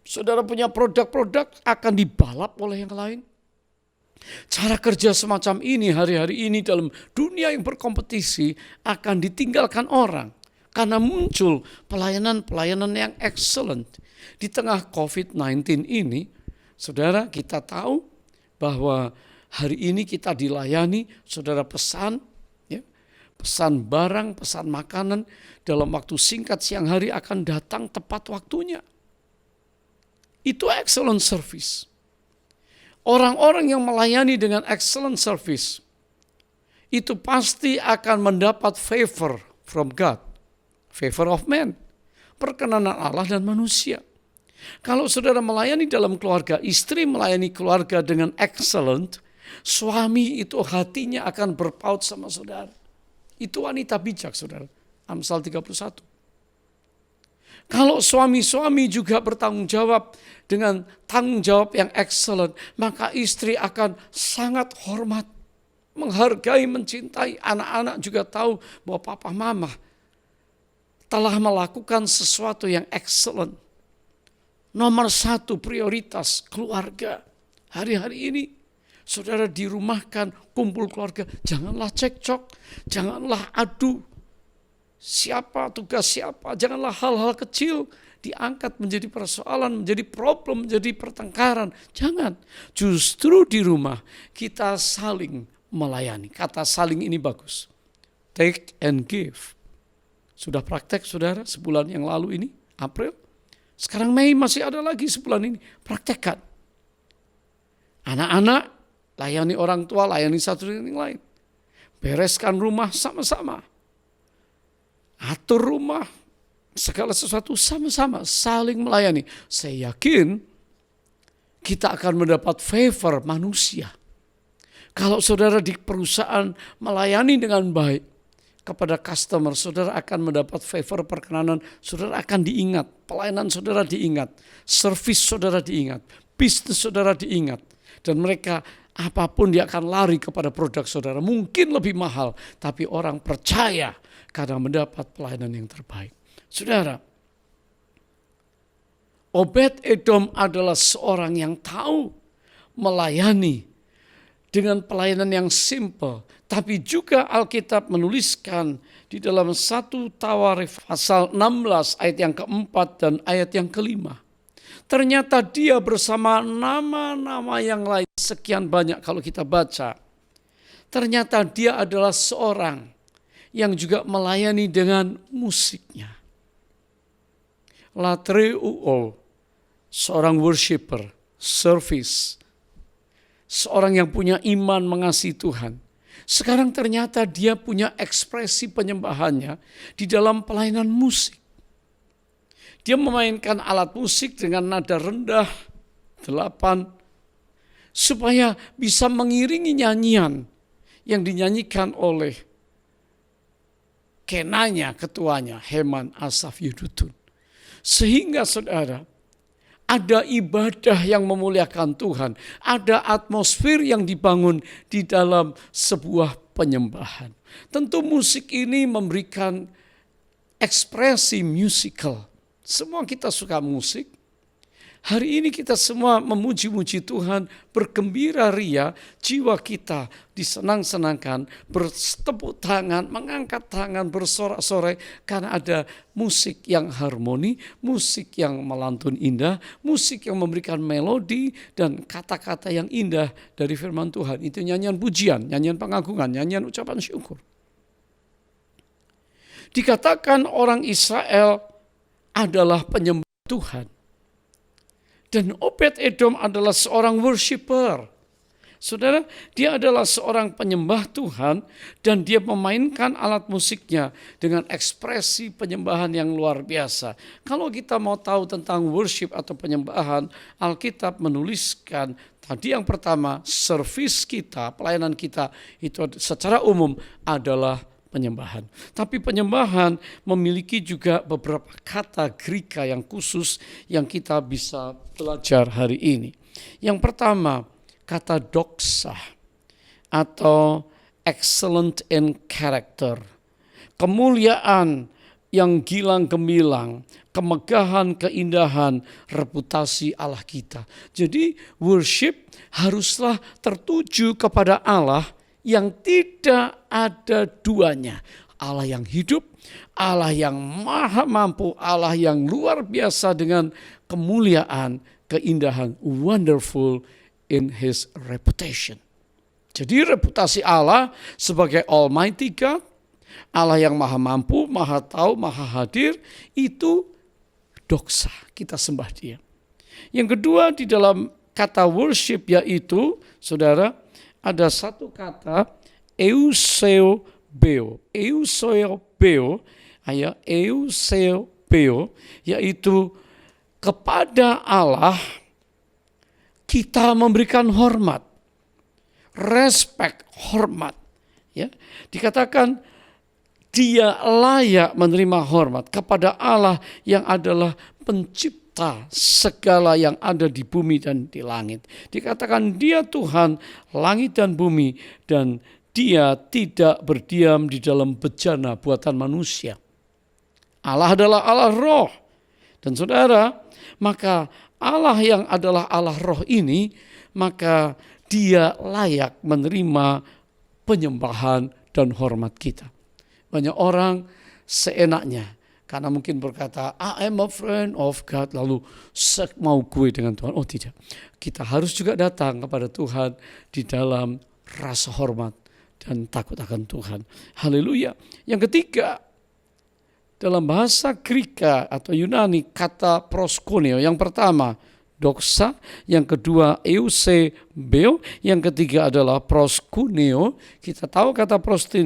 Speaker 6: Saudara punya produk-produk akan dibalap oleh yang lain. Cara kerja semacam ini hari-hari ini dalam dunia yang berkompetisi akan ditinggalkan orang. Karena muncul pelayanan-pelayanan yang excellent. Di tengah COVID-19 ini, saudara, kita tahu bahwa hari ini kita dilayani, saudara, pesan, ya, pesan barang, pesan makanan dalam waktu singkat siang hari akan datang tepat waktunya. Itu excellent service. Orang-orang yang melayani dengan excellent service itu pasti akan mendapat favor from God, favor of man, perkenanan Allah dan manusia. Kalau saudara melayani dalam keluarga, istri melayani keluarga dengan excellent, suami itu hatinya akan berpaut sama saudara. Itu wanita bijak, saudara. Amsal 31. Kalau suami-suami juga bertanggung jawab dengan tanggung jawab yang excellent, maka istri akan sangat hormat, menghargai, mencintai. Anak-anak juga tahu bahwa papa mama telah melakukan sesuatu yang excellent. Nomor satu prioritas keluarga. Hari-hari ini saudara dirumahkan, kumpul keluarga, janganlah cekcok, janganlah adu. siapa, tugas siapa. Janganlah hal-hal kecil diangkat menjadi persoalan, menjadi problem, menjadi pertengkaran. Jangan. Justru di rumah kita saling melayani. Kata saling ini bagus. Take and give. Sudah praktek saudara sebulan yang lalu ini, April. Sekarang Mei masih ada lagi sebulan ini. Praktekkan. Anak-anak layani orang tua, layani satu dengan yang lain. Bereskan rumah sama-sama. Atur rumah, segala sesuatu sama-sama, saling melayani. Saya yakin kita akan mendapat favor manusia. Kalau saudara di perusahaan melayani dengan baik kepada customer, saudara akan mendapat favor perkenanan, saudara akan diingat, pelayanan saudara diingat, servis saudara diingat, bisnis saudara diingat. Dan mereka apapun dia akan lari kepada produk saudara. Mungkin lebih mahal, tapi orang percaya karena mendapat pelayanan yang terbaik. Saudara, Obed-Edom adalah seorang yang tahu melayani dengan pelayanan yang simple. Tapi juga Alkitab menuliskan di dalam 1 Tawarikh pasal 16 ayat yang keempat dan ayat yang kelima. Ternyata dia bersama nama-nama yang lain sekian banyak kalau kita baca. Ternyata dia adalah seorang yang juga melayani dengan musiknya. Latreuo, seorang worshiper, service, seorang yang punya iman mengasihi Tuhan. Sekarang ternyata dia punya ekspresi penyembahannya di dalam pelayanan musik. Dia memainkan alat musik dengan nada rendah, 8, supaya bisa mengiringi nyanyian yang dinyanyikan oleh kenanya, ketuanya, Heman, Asaf, Yedutun. Sehingga saudara, ada ibadah yang memuliakan Tuhan, ada atmosfer yang dibangun di dalam sebuah penyembahan. Tentu musik ini memberikan ekspresi musikal. Semua kita suka musik. Hari ini kita semua memuji-muji Tuhan, bergembira ria, jiwa kita disenang-senangkan, bertepuk tangan, mengangkat tangan, bersorak-sorai karena ada musik yang harmoni, musik yang melantun indah, musik yang memberikan melodi dan kata-kata yang indah dari firman Tuhan. Itu nyanyian pujian, nyanyian pengagungan, nyanyian ucapan syukur. Dikatakan orang Israel adalah penyembah Tuhan. Dan Obed-Edom adalah seorang worshiper. Saudara, dia adalah seorang penyembah Tuhan dan dia memainkan alat musiknya dengan ekspresi penyembahan yang luar biasa. Kalau kita mau tahu tentang worship atau penyembahan, Alkitab menuliskan tadi yang pertama, servis kita, pelayanan kita itu secara umum adalah penyembahan. Tapi penyembahan memiliki juga beberapa kata Greka yang khusus yang kita bisa belajar hari ini. Yang pertama, kata doxa atau excellent in character. Kemuliaan yang gilang gemilang, kemegahan, keindahan, reputasi Allah kita. Jadi worship haruslah tertuju kepada Allah yang tidak ada duanya. Allah yang hidup, Allah yang maha mampu, Allah yang luar biasa dengan kemuliaan, keindahan, wonderful in his reputation. Jadi reputasi Allah sebagai Almighty God, Allah yang maha mampu, maha tahu, maha hadir, itu doxa, kita sembah dia. Yang kedua di dalam kata worship yaitu, saudara, ada satu kata eusebeo. Eusebeo, yaitu kepada Allah kita memberikan hormat, respect, hormat. Ya, dikatakan dia layak menerima hormat kepada Allah yang adalah pencipta segala yang ada di bumi dan di langit. Dikatakan dia Tuhan langit dan bumi dan dia tidak berdiam di dalam bejana buatan manusia. Allah adalah Allah roh. Dan saudara, maka Allah yang adalah Allah roh ini, maka dia layak menerima penyembahan dan hormat kita. Banyak orang seenaknya. Karena mungkin berkata, I am a friend of God, lalu mau gue dengan Tuhan. Oh tidak, kita harus juga datang kepada Tuhan di dalam rasa hormat dan takut akan Tuhan. Haleluya. Yang ketiga, dalam bahasa Greka atau Yunani kata proskuneo. Yang pertama doxa, yang kedua eusebeo, yang ketiga adalah proskuneo. Kita tahu kata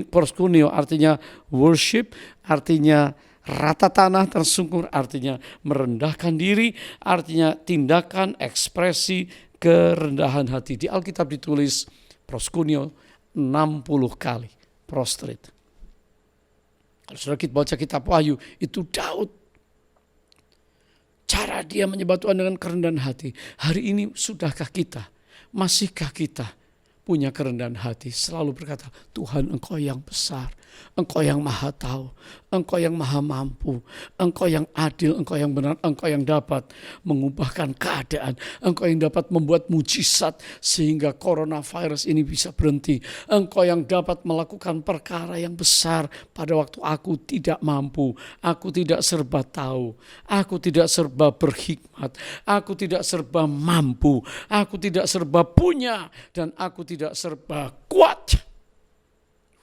Speaker 6: proskuneo artinya worship, artinya rata tanah tersungkur, artinya merendahkan diri, artinya tindakan, ekspresi kerendahan hati. Di Alkitab ditulis proskuneo 60 kali, prostrate. Kalau sudah kita baca kitab Wahyu, itu Daud. Cara dia menyembah Tuhan dengan kerendahan hati. Hari ini sudahkah kita, masihkah kita punya kerendahan hati, selalu berkata, Tuhan Engkau yang besar, Engkau yang maha tahu, Engkau yang maha mampu, Engkau yang adil, Engkau yang benar, Engkau yang dapat mengubahkan keadaan, Engkau yang dapat membuat mujizat sehingga coronavirus ini bisa berhenti, Engkau yang dapat melakukan perkara yang besar pada waktu aku tidak mampu, aku tidak serba tahu, aku tidak serba berhikmat, aku tidak serba mampu, aku tidak serba punya, dan aku tidak serba kuat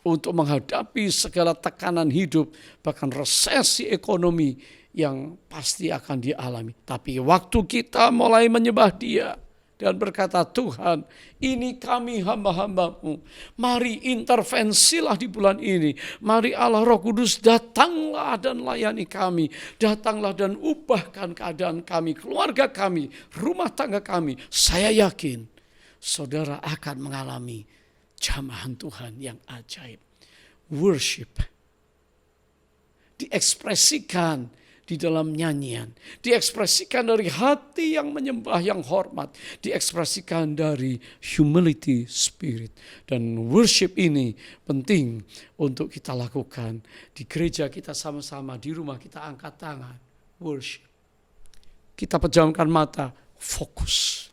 Speaker 6: untuk menghadapi segala tekanan hidup, bahkan resesi ekonomi yang pasti akan dialami. Tapi waktu kita mulai menyembah Dia dan berkata, Tuhan, ini kami hamba-hamba-Mu. Mari intervensilah di bulan ini. Mari Allah Roh Kudus datanglah dan layani kami. Datanglah dan ubahkan keadaan kami, keluarga kami, rumah tangga kami. Saya yakin saudara akan mengalami jamahan Tuhan yang ajaib. Worship diekspresikan di dalam nyanyian, diekspresikan dari hati yang menyembah, yang hormat, diekspresikan dari humility spirit. Dan worship ini penting untuk kita lakukan di gereja kita sama-sama, di rumah kita angkat tangan, worship. Kita pejamkan mata, fokus.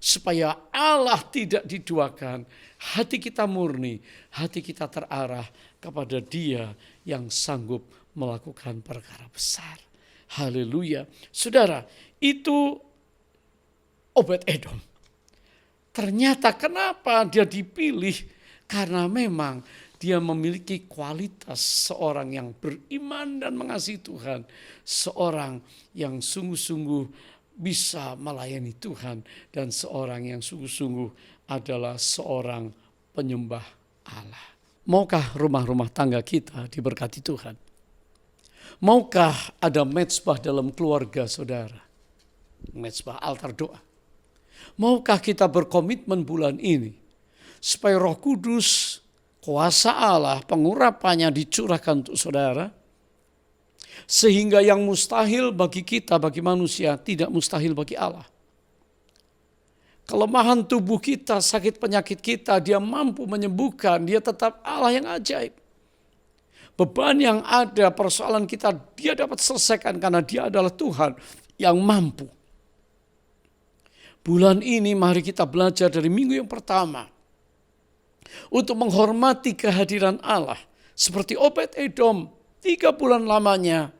Speaker 6: Supaya Allah tidak diduakan, hati kita murni, hati kita terarah kepada Dia yang sanggup melakukan perkara besar. Haleluya. Saudara, itu Obed-Edom. Ternyata kenapa dia dipilih? Karena memang dia memiliki kualitas seorang yang beriman dan mengasihi Tuhan. Seorang yang sungguh-sungguh bisa melayani Tuhan, dan seorang yang sungguh-sungguh adalah seorang penyembah Allah. Maukah rumah-rumah tangga kita diberkati Tuhan? Maukah ada mezbah dalam keluarga saudara? Mezbah altar doa. Maukah kita berkomitmen bulan ini supaya Roh Kudus, kuasa Allah, pengurapannya dicurahkan untuk saudara, sehingga yang mustahil bagi kita, bagi manusia, tidak mustahil bagi Allah. Kelemahan tubuh kita, sakit penyakit kita, Dia mampu menyembuhkan. Dia tetap Allah yang ajaib. Beban yang ada, persoalan kita, Dia dapat selesaikan karena Dia adalah Tuhan yang mampu. Bulan ini mari kita belajar dari minggu yang pertama untuk menghormati kehadiran Allah. Seperti Obed-Edom, 3 bulan lamanya,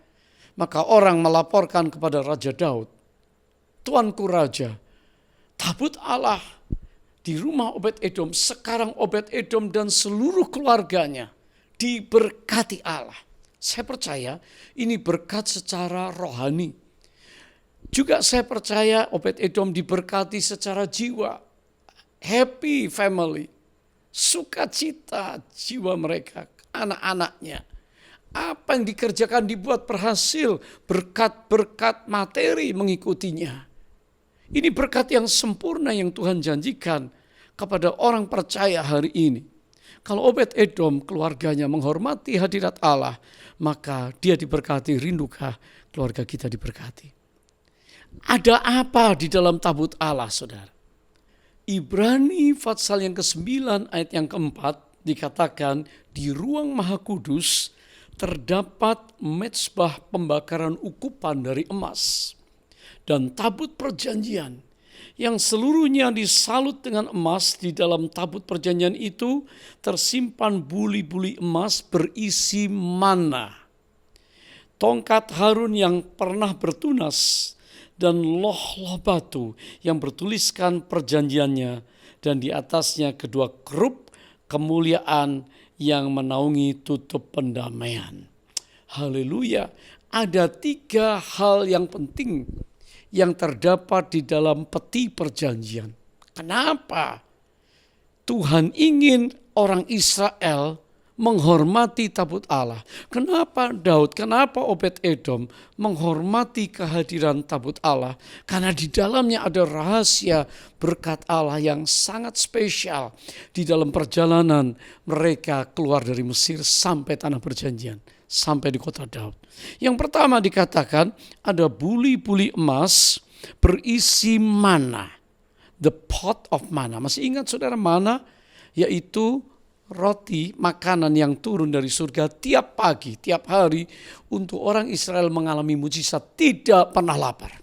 Speaker 6: maka orang melaporkan kepada Raja Daud, Tuanku Raja, tabut Allah di rumah Obed-Edom. Sekarang Obed-Edom dan seluruh keluarganya diberkati Allah. Saya percaya ini berkat secara rohani. Juga saya percaya Obed-Edom diberkati secara jiwa. Happy family, sukacita jiwa mereka, anak-anaknya. Apa yang dikerjakan dibuat berhasil, berkat-berkat materi mengikutinya. Ini berkat yang sempurna yang Tuhan janjikan kepada orang percaya hari ini. Kalau Obed-Edom keluarganya menghormati hadirat Allah, maka dia diberkati. Rindukah keluarga kita diberkati? Ada apa di dalam tabut Allah, saudara? Ibrani pasal yang ke-9 ayat yang ke-4 dikatakan, di ruang Maha Kudus terdapat mezbah pembakaran ukupan dari emas dan tabut perjanjian yang seluruhnya disalut dengan emas. Di dalam tabut perjanjian itu tersimpan buli-buli emas berisi mana. tongkat Harun yang pernah bertunas, dan loh-loh batu yang bertuliskan perjanjiannya, dan di atasnya kedua kerup kemuliaan yang menaungi tutup pendamaian. Haleluya. Ada 3 hal yang penting yang terdapat di dalam peti perjanjian. Kenapa Tuhan ingin orang Israel menghormati tabut Allah? Kenapa Daud, kenapa Obed-Edom menghormati kehadiran tabut Allah? Karena di dalamnya ada rahasia berkat Allah yang sangat spesial di dalam perjalanan mereka keluar dari Mesir sampai tanah perjanjian, sampai di kota Daud. Yang pertama dikatakan ada buli-buli emas berisi mana, the pot of mana. Masih ingat saudara mana? Yaitu roti, makanan yang turun dari surga tiap pagi, tiap hari untuk orang Israel mengalami mujizat, tidak pernah lapar.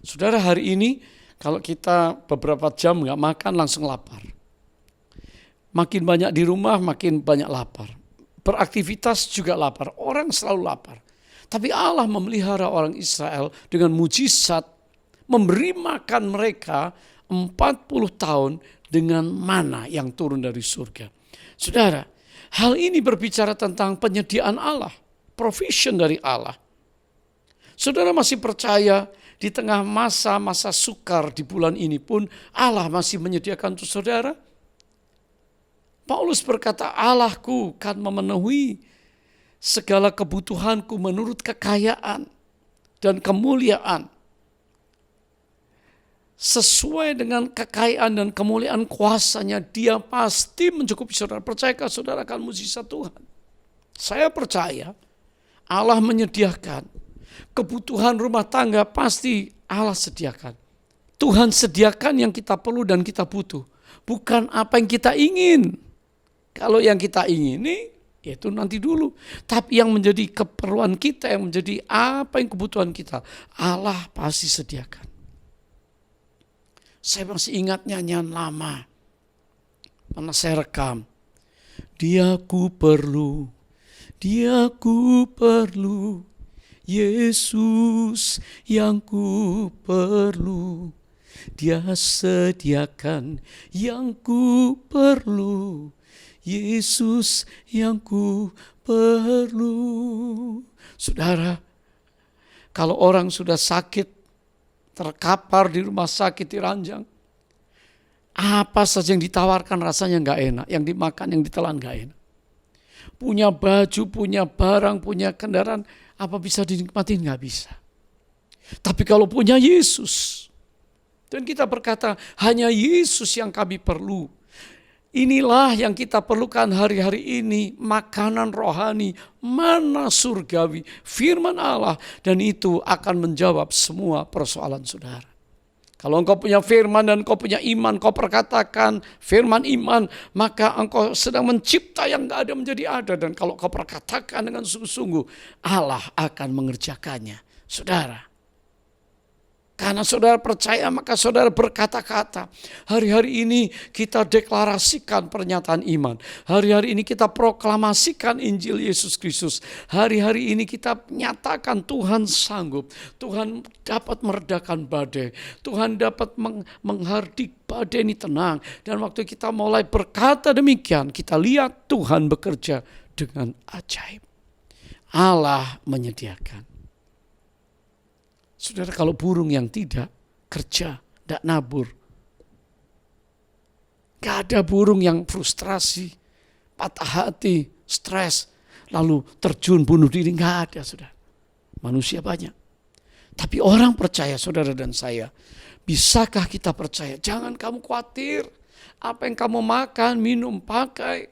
Speaker 6: Saudara, hari ini kalau kita beberapa jam nggak makan langsung lapar. Makin banyak di rumah makin banyak lapar. Beraktivitas juga lapar, orang selalu lapar. Tapi Allah memelihara orang Israel dengan mujizat, memberi makan mereka 40 tahun dengan mana yang turun dari surga. Saudara, hal ini berbicara tentang penyediaan Allah, provision dari Allah. Saudara masih percaya di tengah masa-masa sukar di bulan ini pun Allah masih menyediakan untuk saudara? Paulus berkata, Allahku kan memenuhi segala kebutuhanku menurut kekayaan dan kemuliaan. Sesuai dengan kekayaan dan kemuliaan kuasanya, dia pasti mencukupi saudara. Percayakah saudara akan mujizat Tuhan? Saya percaya Allah menyediakan kebutuhan rumah tangga, pasti Allah sediakan. Tuhan sediakan yang kita perlu dan kita butuh, bukan apa yang kita ingin. Kalau yang kita ingini, itu nanti dulu. Tapi yang menjadi keperluan kita, yang menjadi apa yang kebutuhan kita, Allah pasti sediakan. Saya masih ingat nyanyian lama, pernah saya rekam. Dia ku perlu, Yesus yang ku perlu. Dia sediakan yang ku perlu, Yesus yang ku perlu. Saudara, kalau orang sudah sakit, terkapar di rumah sakit, diranjang, apa saja yang ditawarkan rasanya gak enak, yang dimakan, yang ditelan gak enak. Punya baju, punya barang, punya kendaraan, apa bisa dinikmati? Gak bisa. Tapi kalau punya Yesus, dan kita berkata, hanya Yesus yang kami perlu. Inilah yang kita perlukan hari-hari ini, makanan rohani, mana surgawi, firman Allah, dan itu akan menjawab semua persoalan saudara. Kalau engkau punya firman dan engkau punya iman, kau perkatakan firman iman, maka engkau sedang mencipta yang gak ada menjadi ada. Dan kalau kau perkatakan dengan sungguh-sungguh, Allah akan mengerjakannya. Saudara, karena saudara percaya, maka saudara berkata-kata. Hari-hari ini kita deklarasikan pernyataan iman. Hari-hari ini kita proklamasikan Injil Yesus Kristus. Hari-hari ini kita nyatakan Tuhan sanggup. Tuhan dapat meredakan badai. Tuhan dapat menghardik badai ini tenang. Dan waktu kita mulai berkata demikian, kita lihat Tuhan bekerja dengan ajaib. Allah menyediakan. Saudara, kalau burung yang tidak kerja, tidak nabur. Gak ada burung yang frustrasi, patah hati, stres, lalu terjun bunuh diri. Gak ada, saudara. Manusia banyak. Tapi orang percaya, saudara dan saya. Bisakah kita percaya? Jangan kamu khawatir. Apa yang kamu makan, minum, pakai.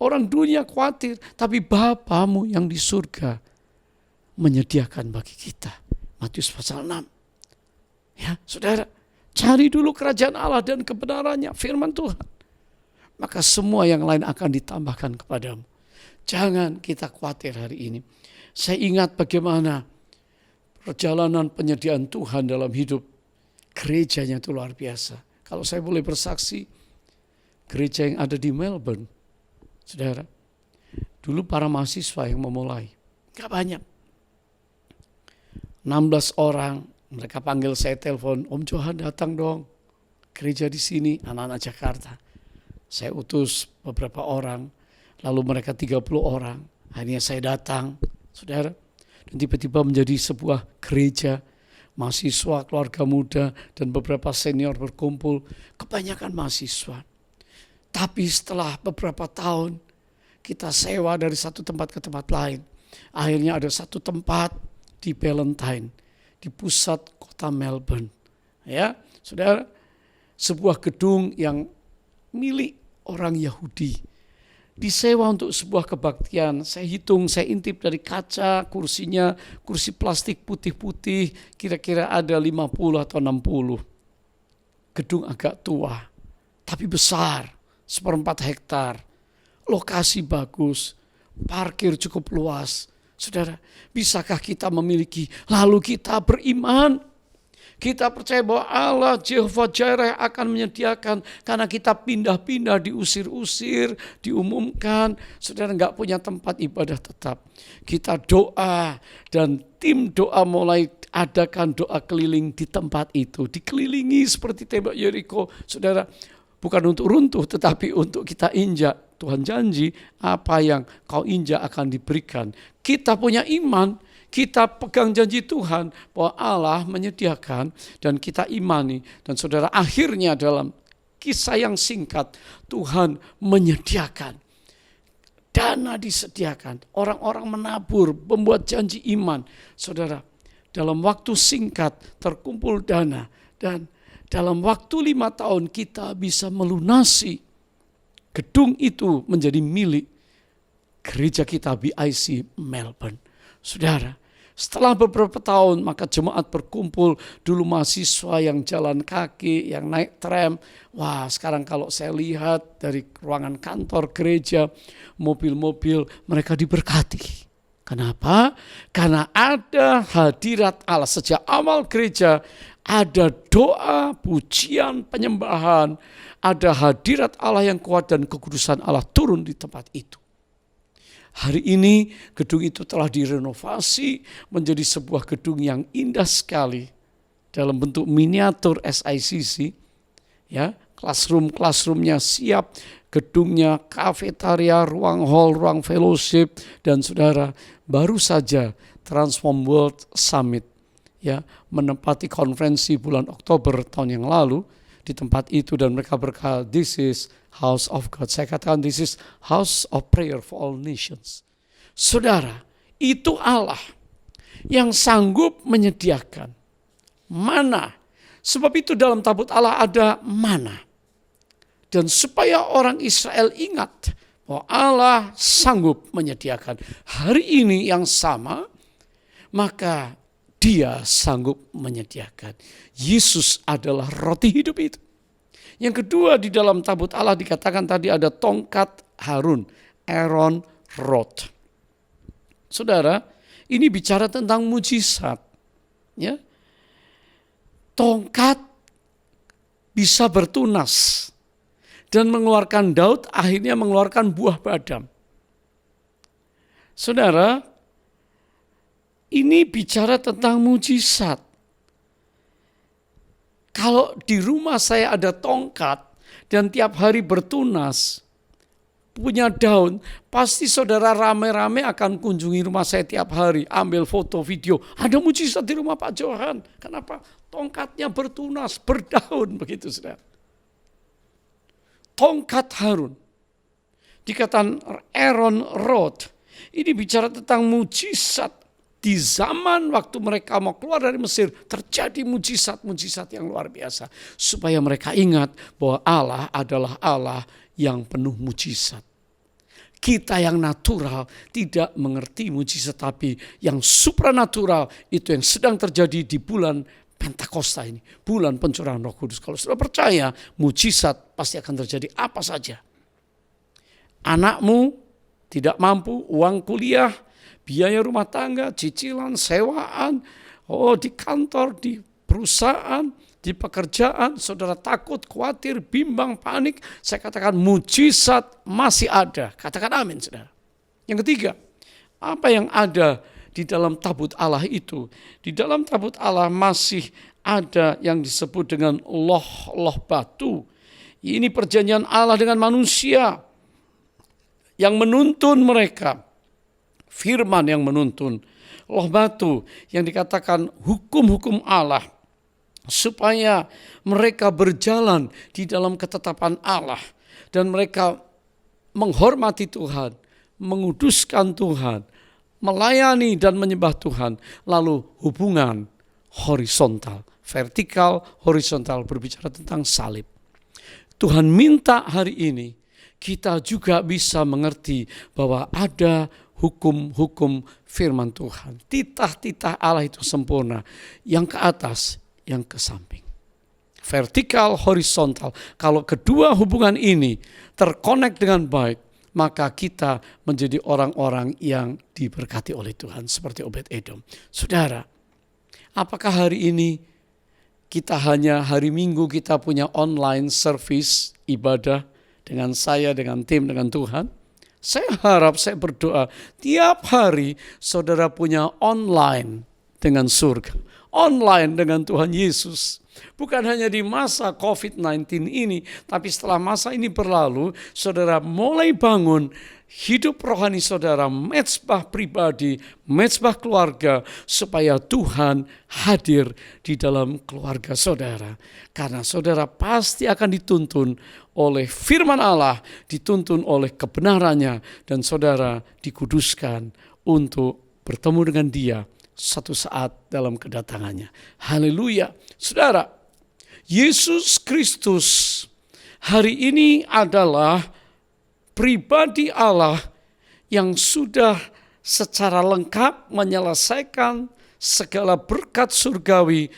Speaker 6: Orang dunia khawatir. Tapi Bapamu yang di surga menyediakan bagi kita. Matius pasal 6. Ya, saudara, cari dulu kerajaan Allah dan kebenarannya, firman Tuhan. Maka semua yang lain akan ditambahkan kepadamu. Jangan kita khawatir hari ini. Saya ingat bagaimana perjalanan penyediaan Tuhan dalam hidup gerejanya itu luar biasa. Kalau saya boleh bersaksi, gereja yang ada di Melbourne, saudara, dulu para mahasiswa yang memulai. Gak banyak. 16 orang, mereka panggil saya telepon, Om Johan datang dong, gereja di sini, anak-anak Jakarta. Saya utus beberapa orang, lalu mereka 30 orang, akhirnya saya datang, saudara, dan tiba-tiba menjadi sebuah gereja, mahasiswa, keluarga muda, dan beberapa senior berkumpul, kebanyakan mahasiswa. Tapi setelah beberapa tahun, kita sewa dari satu tempat ke tempat lain. Akhirnya ada satu tempat di Ballantyne, di pusat kota Melbourne. Ya, saudara, sebuah gedung yang milik orang Yahudi. Disewa untuk sebuah kebaktian. Saya hitung, saya intip dari kaca, kursinya, kursi plastik putih-putih, kira-kira ada 50 atau 60. Gedung agak tua, tapi besar, 1/4 hektar. Lokasi bagus, parkir cukup luas. Saudara, bisakah kita memiliki, lalu kita beriman? Kita percaya bahwa Allah Jehovah Jireh akan menyediakan, karena kita pindah-pindah, diusir-usir, diumumkan. Saudara nggak punya tempat ibadah tetap. Kita doa dan tim doa mulai adakan doa keliling di tempat itu. Dikelilingi seperti tembok Yeriko. Saudara, bukan untuk runtuh tetapi untuk kita injak. Tuhan janji apa yang kau injak akan diberikan. Kita punya iman, kita pegang janji Tuhan bahwa Allah menyediakan dan kita imani. Dan saudara, akhirnya dalam kisah yang singkat Tuhan menyediakan. Dana disediakan, orang-orang menabur, membuat janji iman. Saudara, dalam waktu singkat terkumpul dana dan dalam waktu 5 tahun kita bisa melunasi gedung itu menjadi milik gereja kita BIC Melbourne. Saudara, setelah beberapa tahun maka jemaat berkumpul, dulu mahasiswa yang jalan kaki, yang naik tram. Wah, sekarang kalau saya lihat dari ruangan kantor gereja, mobil-mobil, mereka diberkati. Kenapa? Karena ada hadirat Allah. Sejak awal gereja ada doa, pujian, penyembahan, ada hadirat Allah yang kuat dan kekudusan Allah turun di tempat itu. Hari ini gedung itu telah direnovasi menjadi sebuah gedung yang indah sekali dalam bentuk miniatur SICC. Ya, classroom-nya siap, gedungnya, kafetaria, ruang hall, ruang fellowship, dan saudara, baru saja Transform World Summit ya menempati konferensi bulan Oktober tahun yang lalu di tempat itu, dan mereka berkata, this is house of God. Saya katakan this is house of prayer for all nations. Saudara, itu Allah yang sanggup menyediakan mana. Sebab itu dalam tabut Allah ada mana. Dan supaya orang Israel ingat bahwa Allah sanggup menyediakan hari ini yang sama, maka Dia sanggup menyediakan. Yesus adalah roti hidup itu. Yang kedua, di dalam tabut Allah dikatakan tadi ada tongkat Harun, Aaron Rod. Saudara, ini bicara tentang mujizat. Ya. Tongkat bisa bertunas dan mengeluarkan daun, akhirnya mengeluarkan buah badam. Saudara, ini bicara tentang mujizat. Kalau di rumah saya ada tongkat dan tiap hari bertunas, punya daun, pasti saudara rame-rame akan kunjungi rumah saya tiap hari, ambil foto, video. Ada mujizat di rumah Pak Johan. Kenapa? Tongkatnya bertunas, berdaun, begitu saudara. Tongkat Harun, dikatakan Aaron Rod, ini bicara tentang mujizat. Di zaman waktu mereka mau keluar dari Mesir, terjadi mujizat-mujizat yang luar biasa. Supaya mereka ingat bahwa Allah adalah Allah yang penuh mujizat. Kita yang natural tidak mengerti mujizat, tapi yang supranatural itu yang sedang terjadi di bulan Pentakosta ini. Bulan pencurahan Roh Kudus. Kalau sudah percaya, mujizat pasti akan terjadi apa saja. Anakmu tidak mampu, uang kuliah, biaya rumah tangga, cicilan, sewaan, di kantor, di perusahaan, di pekerjaan, saudara takut, khawatir, bimbang, panik. Saya katakan mujizat masih ada. Katakan amin, saudara. Yang ketiga, Apa yang ada di dalam tabut Allah itu? Di dalam tabut Allah masih ada yang disebut dengan loh batu. Ini perjanjian Allah dengan manusia yang menuntun mereka. Firman yang menuntun. Loh batu yang dikatakan hukum-hukum Allah. Supaya mereka berjalan di dalam ketetapan Allah. Dan mereka menghormati Tuhan, menguduskan Tuhan, melayani dan menyembah Tuhan. Lalu hubungan horizontal, vertikal, horizontal, berbicara tentang salib. Tuhan minta hari ini kita juga bisa mengerti bahwa ada hukum-hukum firman Tuhan. Titah-titah Allah itu sempurna, yang ke atas, yang ke samping. Vertikal, horizontal. Kalau kedua hubungan ini terkonek dengan baik, maka kita menjadi orang-orang yang diberkati oleh Tuhan seperti Obed-Edom. Saudara, apakah hari ini kita hanya hari Minggu kita punya online service ibadah dengan saya, dengan tim, dengan Tuhan? Saya harap, saya berdoa tiap hari saudara punya online dengan surga, online dengan Tuhan Yesus. Bukan hanya di masa COVID-19 ini, tapi setelah masa ini berlalu, saudara mulai bangun hidup rohani saudara, mezbah pribadi, mezbah keluarga, supaya Tuhan hadir di dalam keluarga saudara. Karena saudara pasti akan dituntun oleh firman Allah, dituntun oleh kebenarannya, dan saudara dikuduskan untuk bertemu dengan Dia satu saat dalam kedatangannya. Haleluya. Saudara, Yesus Kristus hari ini adalah pribadi Allah yang sudah secara lengkap menyelesaikan segala berkat surgawi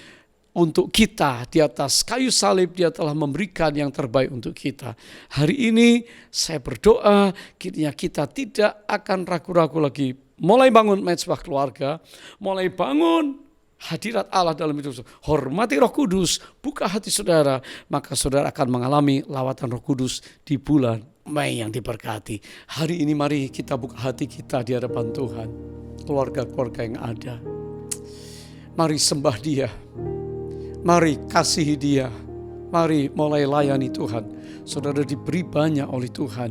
Speaker 6: untuk kita. Di atas kayu salib Dia telah memberikan yang terbaik untuk kita. Hari ini saya berdoa kiranya kita tidak akan ragu-ragu lagi. Mulai bangun mezbah keluarga, mulai bangun hadirat Allah dalam hidup saudara. Hormati Roh Kudus, buka hati saudara, maka saudara akan mengalami lawatan Roh Kudus di bulan Mei yang diberkati. Hari ini mari kita buka hati kita di hadapan Tuhan. Keluarga-keluarga yang ada, mari sembah Dia, mari kasihi Dia, mari mulai layani Tuhan. Saudara diberi banyak oleh Tuhan,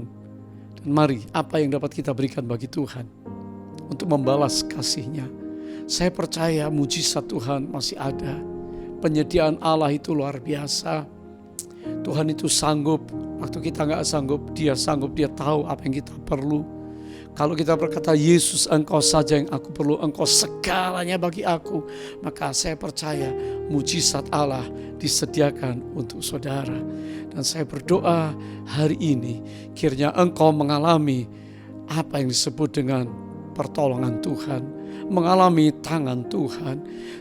Speaker 6: dan mari apa yang dapat kita berikan bagi Tuhan untuk membalas kasih-Nya. Saya percaya mujizat Tuhan masih ada. Penyediaan Allah itu luar biasa. Tuhan itu sanggup. Waktu kita gak sanggup, Dia sanggup. Dia tahu apa yang kita perlu. Kalau kita berkata, Yesus Engkau saja yang aku perlu, Engkau segalanya bagi aku, maka saya percaya mujizat Allah disediakan untuk saudara. Dan saya berdoa hari ini kiranya engkau mengalami apa yang disebut dengan pertolongan Tuhan, mengalami tangan Tuhan.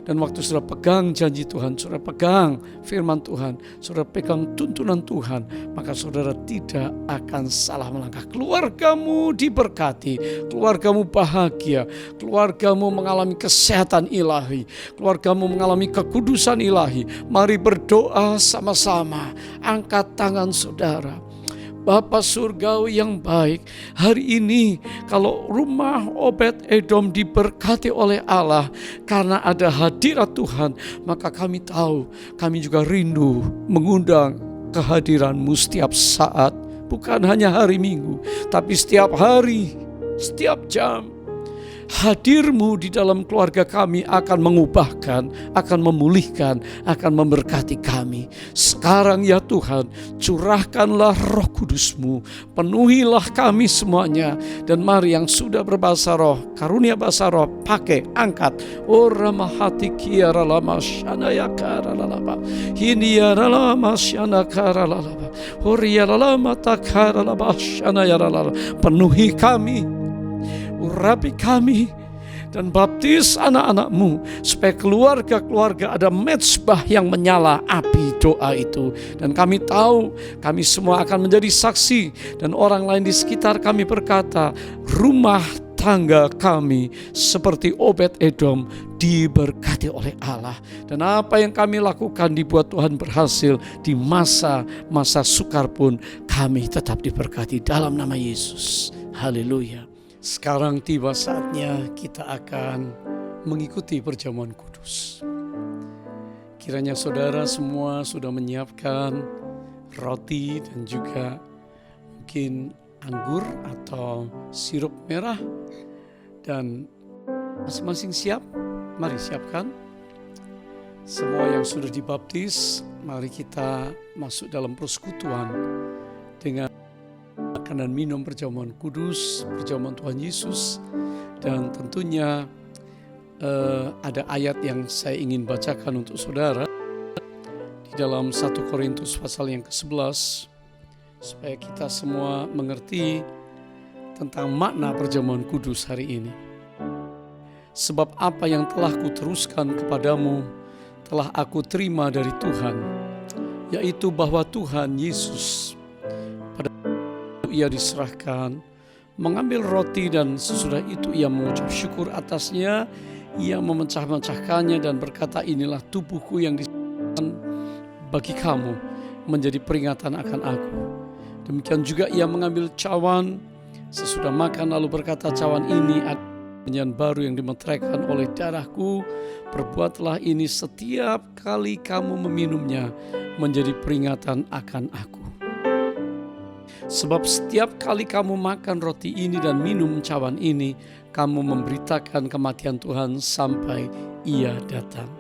Speaker 6: Dan waktu saudara pegang janji Tuhan, saudara pegang firman Tuhan, saudara pegang tuntunan Tuhan, maka saudara tidak akan salah melangkah. Keluargamu diberkati, keluargamu bahagia, keluargamu mengalami kesehatan ilahi, keluargamu mengalami kekudusan ilahi. Mari berdoa sama-sama, angkat tangan saudara. Bapa surgawi yang baik, hari ini kalau rumah Obed-Edom diberkati oleh Allah karena ada hadirat Tuhan, maka kami tahu, kami juga rindu mengundang kehadiran-Mu setiap saat, bukan hanya hari Minggu, tapi setiap hari, setiap jam. Hadir-Mu di dalam keluarga kami akan mengubahkan, akan memulihkan, akan memberkati kami. Sekarang ya Tuhan, curahkanlah Roh Kudus-Mu, penuhilah kami semuanya. Dan mari yang sudah berbahasa roh, karunia bahasa roh, pakai, angkat. Ora mahati kiara lama syana ya kara lalaba, hini ya lama syana kara lalaba, horia lama takara lama syana ya lalaba. Penuhi kami, urapi kami, dan baptis anak-anak-Mu, supaya keluarga-keluarga ada mezbah yang menyala api doa itu. Dan kami tahu kami semua akan menjadi saksi, dan orang lain di sekitar kami berkata, rumah tangga kami seperti Obed-Edom diberkati oleh Allah. Dan apa yang kami lakukan dibuat Tuhan berhasil. Di masa-masa sukar pun kami tetap diberkati dalam nama Yesus. Haleluya. Sekarang tiba saatnya kita akan mengikuti perjamuan kudus. Kiranya saudara semua sudah menyiapkan roti dan juga mungkin anggur atau sirup merah, dan masing-masing siap. Mari siapkan. Semua yang sudah dibaptis, mari kita masuk dalam persekutuan dengan makan dan minum perjamuan kudus, perjamuan Tuhan Yesus. Dan tentunya ada ayat yang saya ingin bacakan untuk saudara di dalam 1 Korintus pasal yang ke-11, supaya kita semua mengerti tentang makna perjamuan kudus hari ini. Sebab apa yang telah kuteruskan kepadamu telah aku terima dari Tuhan, yaitu bahwa Tuhan Yesus pada waktu ia diserahkan mengambil roti, dan sesudah itu ia mengucap syukur atasnya, ia memecah-mecahkannya dan berkata, inilah tubuhku yang diserahkan bagi kamu menjadi peringatan akan aku. Demikian juga ia mengambil cawan sesudah makan lalu berkata, cawan ini adalah perjanjian baru yang dimeteraikan oleh darahku. Perbuatlah ini setiap kali kamu meminumnya menjadi peringatan akan aku. Sebab setiap kali kamu makan roti ini dan minum cawan ini, kamu memberitakan kematian Tuhan sampai ia datang.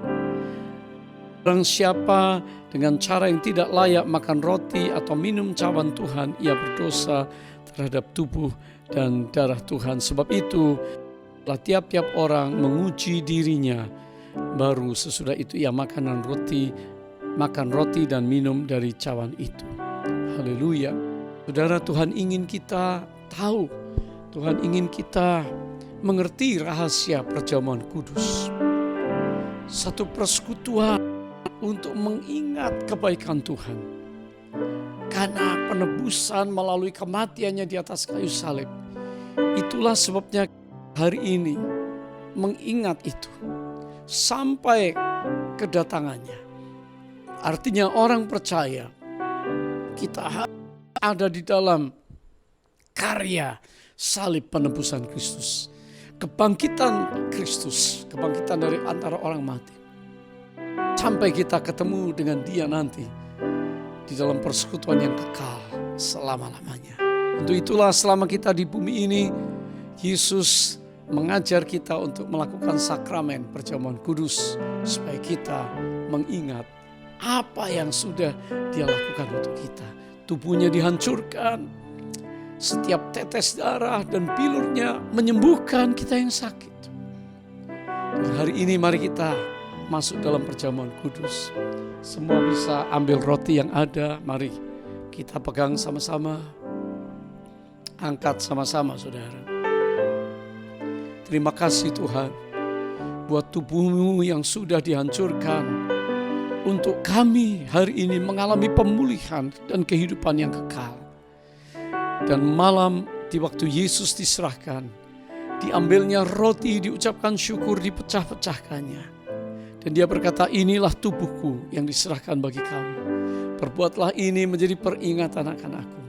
Speaker 6: Barang siapa dengan cara yang tidak layak makan roti atau minum cawan Tuhan, ia berdosa terhadap tubuh dan darah Tuhan. Sebab itu, tiap-tiap orang menguji dirinya, baru sesudah itu ia makan roti dan minum dari cawan itu. Haleluya. Saudara, Tuhan ingin kita tahu, Tuhan ingin kita mengerti rahasia perjamuan kudus. Satu persekutuan untuk mengingat kebaikan Tuhan. Karena penebusan melalui kematiannya di atas kayu salib. Itulah sebabnya hari ini mengingat itu sampai kedatangannya. Artinya orang percaya kita ada di dalam karya salib penebusan Kristus. Kebangkitan Kristus, kebangkitan dari antara orang mati. Sampai kita ketemu dengan Dia nanti di dalam persekutuan yang kekal selama-lamanya. Untuk itulah selama kita di bumi ini, Yesus mengajar kita untuk melakukan sakramen perjamuan kudus supaya kita mengingat apa yang sudah Dia lakukan untuk kita. Tubuhnya dihancurkan, setiap tetes darah dan pilurnya menyembuhkan kita yang sakit. Dan hari ini mari kita masuk dalam perjamuan kudus. Semua bisa ambil roti yang ada, mari kita pegang sama-sama. Angkat sama-sama saudara. Terima kasih Tuhan buat tubuhmu yang sudah dihancurkan, untuk kami hari ini mengalami pemulihan dan kehidupan yang kekal. Dan malam di waktu Yesus diserahkan, diambilnya roti, diucapkan syukur, dipecah-pecahkannya. Dan Dia berkata, inilah tubuhku yang diserahkan bagi kamu. Perbuatlah ini menjadi peringatan akan aku.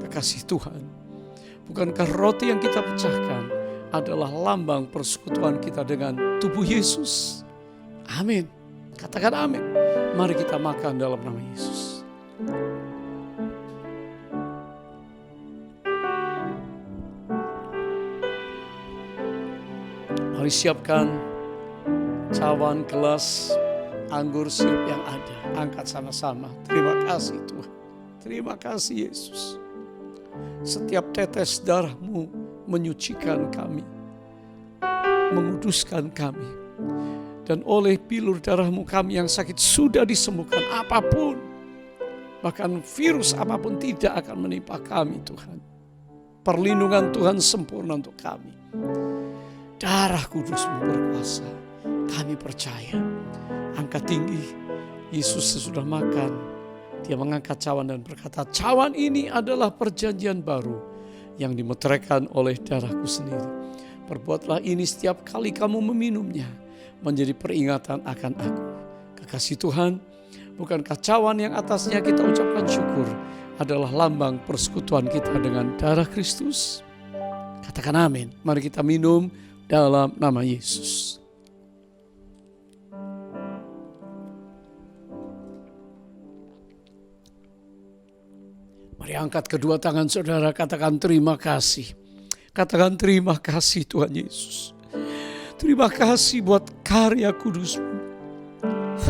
Speaker 6: Kekasih Tuhan, bukankah roti yang kita pecahkan adalah lambang persekutuan kita dengan tubuh Yesus? Amin. Katakan amin. Mari kita makan dalam nama Yesus. Mari siapkan cawan, gelas, anggur, sirup yang ada. Angkat sama-sama. Terima kasih Tuhan. Terima kasih Yesus. Setiap tetes darah-Mu menyucikan kami, menguduskan kami. Dan oleh pilur darah-Mu kami yang sakit sudah disembuhkan. Apapun, bahkan virus apapun tidak akan menimpa kami Tuhan. Perlindungan Tuhan sempurna untuk kami. Darah Kudus-Mu berkuasa. Kami percaya. Angkat tinggi. Yesus sesudah makan, Dia mengangkat cawan dan berkata, cawan ini adalah perjanjian baru yang dimeteraikan oleh darahku sendiri. Perbuatlah ini setiap kali kamu meminumnya menjadi peringatan akan aku. Kekasih Tuhan, bukankah cawan yang atasnya kita ucapkan syukur adalah lambang persekutuan kita dengan darah Kristus? Katakan amin. Mari kita minum dalam nama Yesus. Mari angkat kedua tangan saudara, katakan terima kasih. Katakan terima kasih Tuhan Yesus. Terima kasih buat karya kudus-Mu.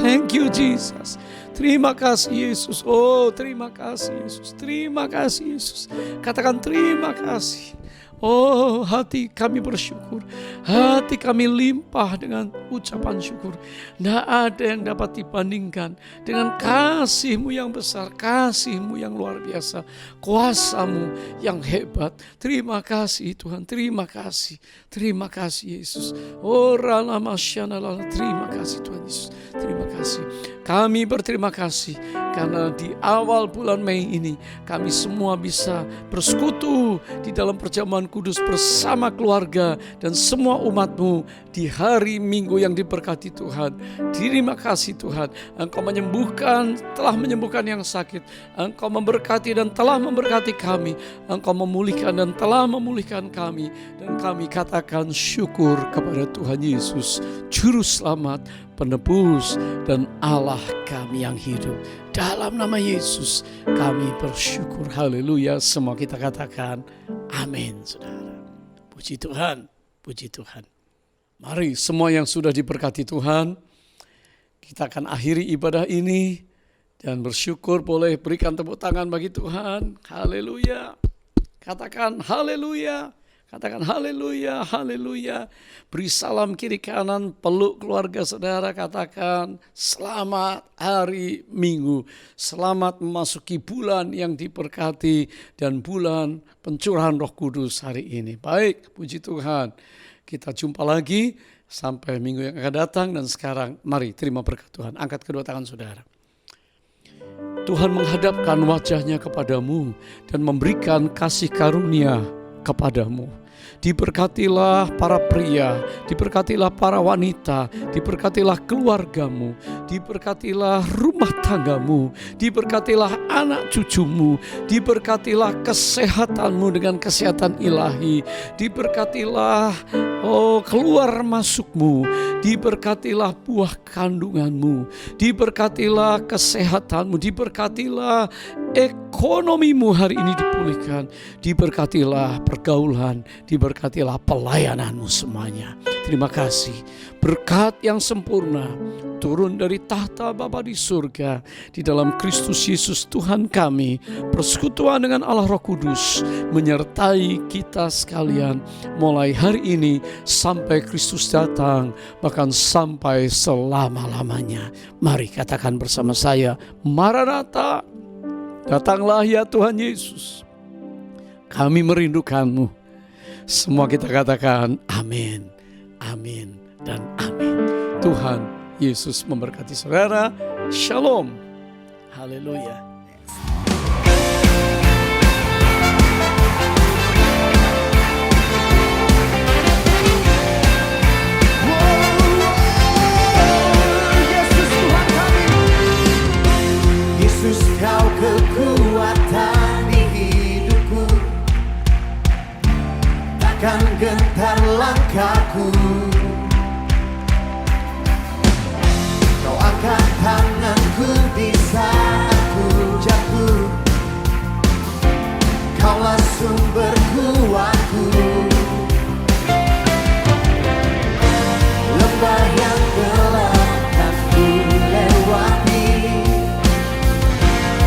Speaker 6: Thank you Jesus. Terima kasih Yesus. Oh, terima kasih Yesus. Terima kasih Yesus. Katakan terima kasih. Oh, hati kami bersyukur. Hati kami limpah dengan ucapan syukur. Tidak ada yang dapat dibandingkan dengan kasih-Mu yang besar, kasih-Mu yang luar biasa, kuasa-Mu yang hebat. Terima kasih Tuhan, terima kasih. Terima kasih Yesus. Oh, terima kasih Tuhan Yesus. Terima kasih. Kami berterima kasih karena di awal bulan Mei ini kami semua bisa bersekutu di dalam perjamuan kudus bersama keluarga dan semua umat-Mu di hari Minggu yang diberkati Tuhan. Terima kasih Tuhan, Engkau menyembuhkan, telah menyembuhkan yang sakit. Engkau memberkati dan telah memberkati kami. Engkau memulihkan dan telah memulihkan kami. Dan kami katakan syukur kepada Tuhan Yesus, Juru Selamat, Penebus dan Allah kami yang hidup. Dalam nama Yesus kami bersyukur. Haleluya. Semua kita katakan amin, saudara. Puji Tuhan, puji Tuhan. Mari semua yang sudah diberkati Tuhan, kita akan akhiri ibadah ini dan bersyukur. Boleh berikan tepuk tangan bagi Tuhan. Haleluya. Katakan haleluya. Katakan haleluya, haleluya. Beri salam kiri kanan, peluk keluarga saudara, katakan selamat hari Minggu. Selamat memasuki bulan yang diberkati dan bulan pencurahan Roh Kudus hari ini. Baik, puji Tuhan. Kita jumpa lagi sampai minggu yang akan datang, dan sekarang mari terima berkat Tuhan. Angkat kedua tangan saudara. Tuhan menghadapkan wajahnya kepadamu dan memberikan kasih karunia kepadamu. Diberkatilah para pria, diberkatilah para wanita, diberkatilah keluargamu, diberkatilah rumah tanggamu, diberkatilah anak cucumu, diberkatilah kesehatanmu dengan kesehatan ilahi, diberkatilah keluar masukmu, diberkatilah buah kandunganmu, diberkatilah kesehatanmu, diberkatilah ekonomimu hari ini dipulihkan, diberkatilah pergaulan, diberkatilah pelayananmu semuanya. Terima kasih. Berkat yang sempurna turun dari tahta Bapa di surga di dalam Kristus Yesus Tuhan kami. Persekutuan dengan Allah Roh Kudus menyertai kita sekalian mulai hari ini sampai Kristus datang, bahkan sampai selama-lamanya. Mari katakan bersama saya, Maranatha, datanglah ya Tuhan Yesus. Kami merindukanmu. Semua kita katakan amin, amin, dan amin. Tuhan Yesus memberkati saudara. Shalom. Haleluya.
Speaker 2: Yesus Tuhan kami. Yesus kau kekuatan di hidupku, takkan gentar langkahku. Kau angkat tanganku di saat ku jatuh, Kaulah sumber kuatku. Lembah yang gelap kan ku lewati,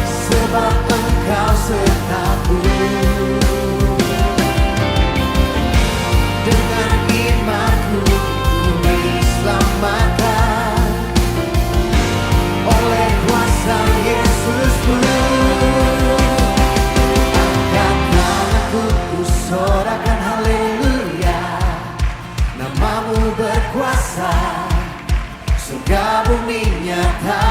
Speaker 2: sebab Engkau sertaku. Dengan imanku ku diselamatkan oleh kuasa Yesusku. Angkat tanganku ku sorakan haleluya, namamu berkuasa, surga bumi nyata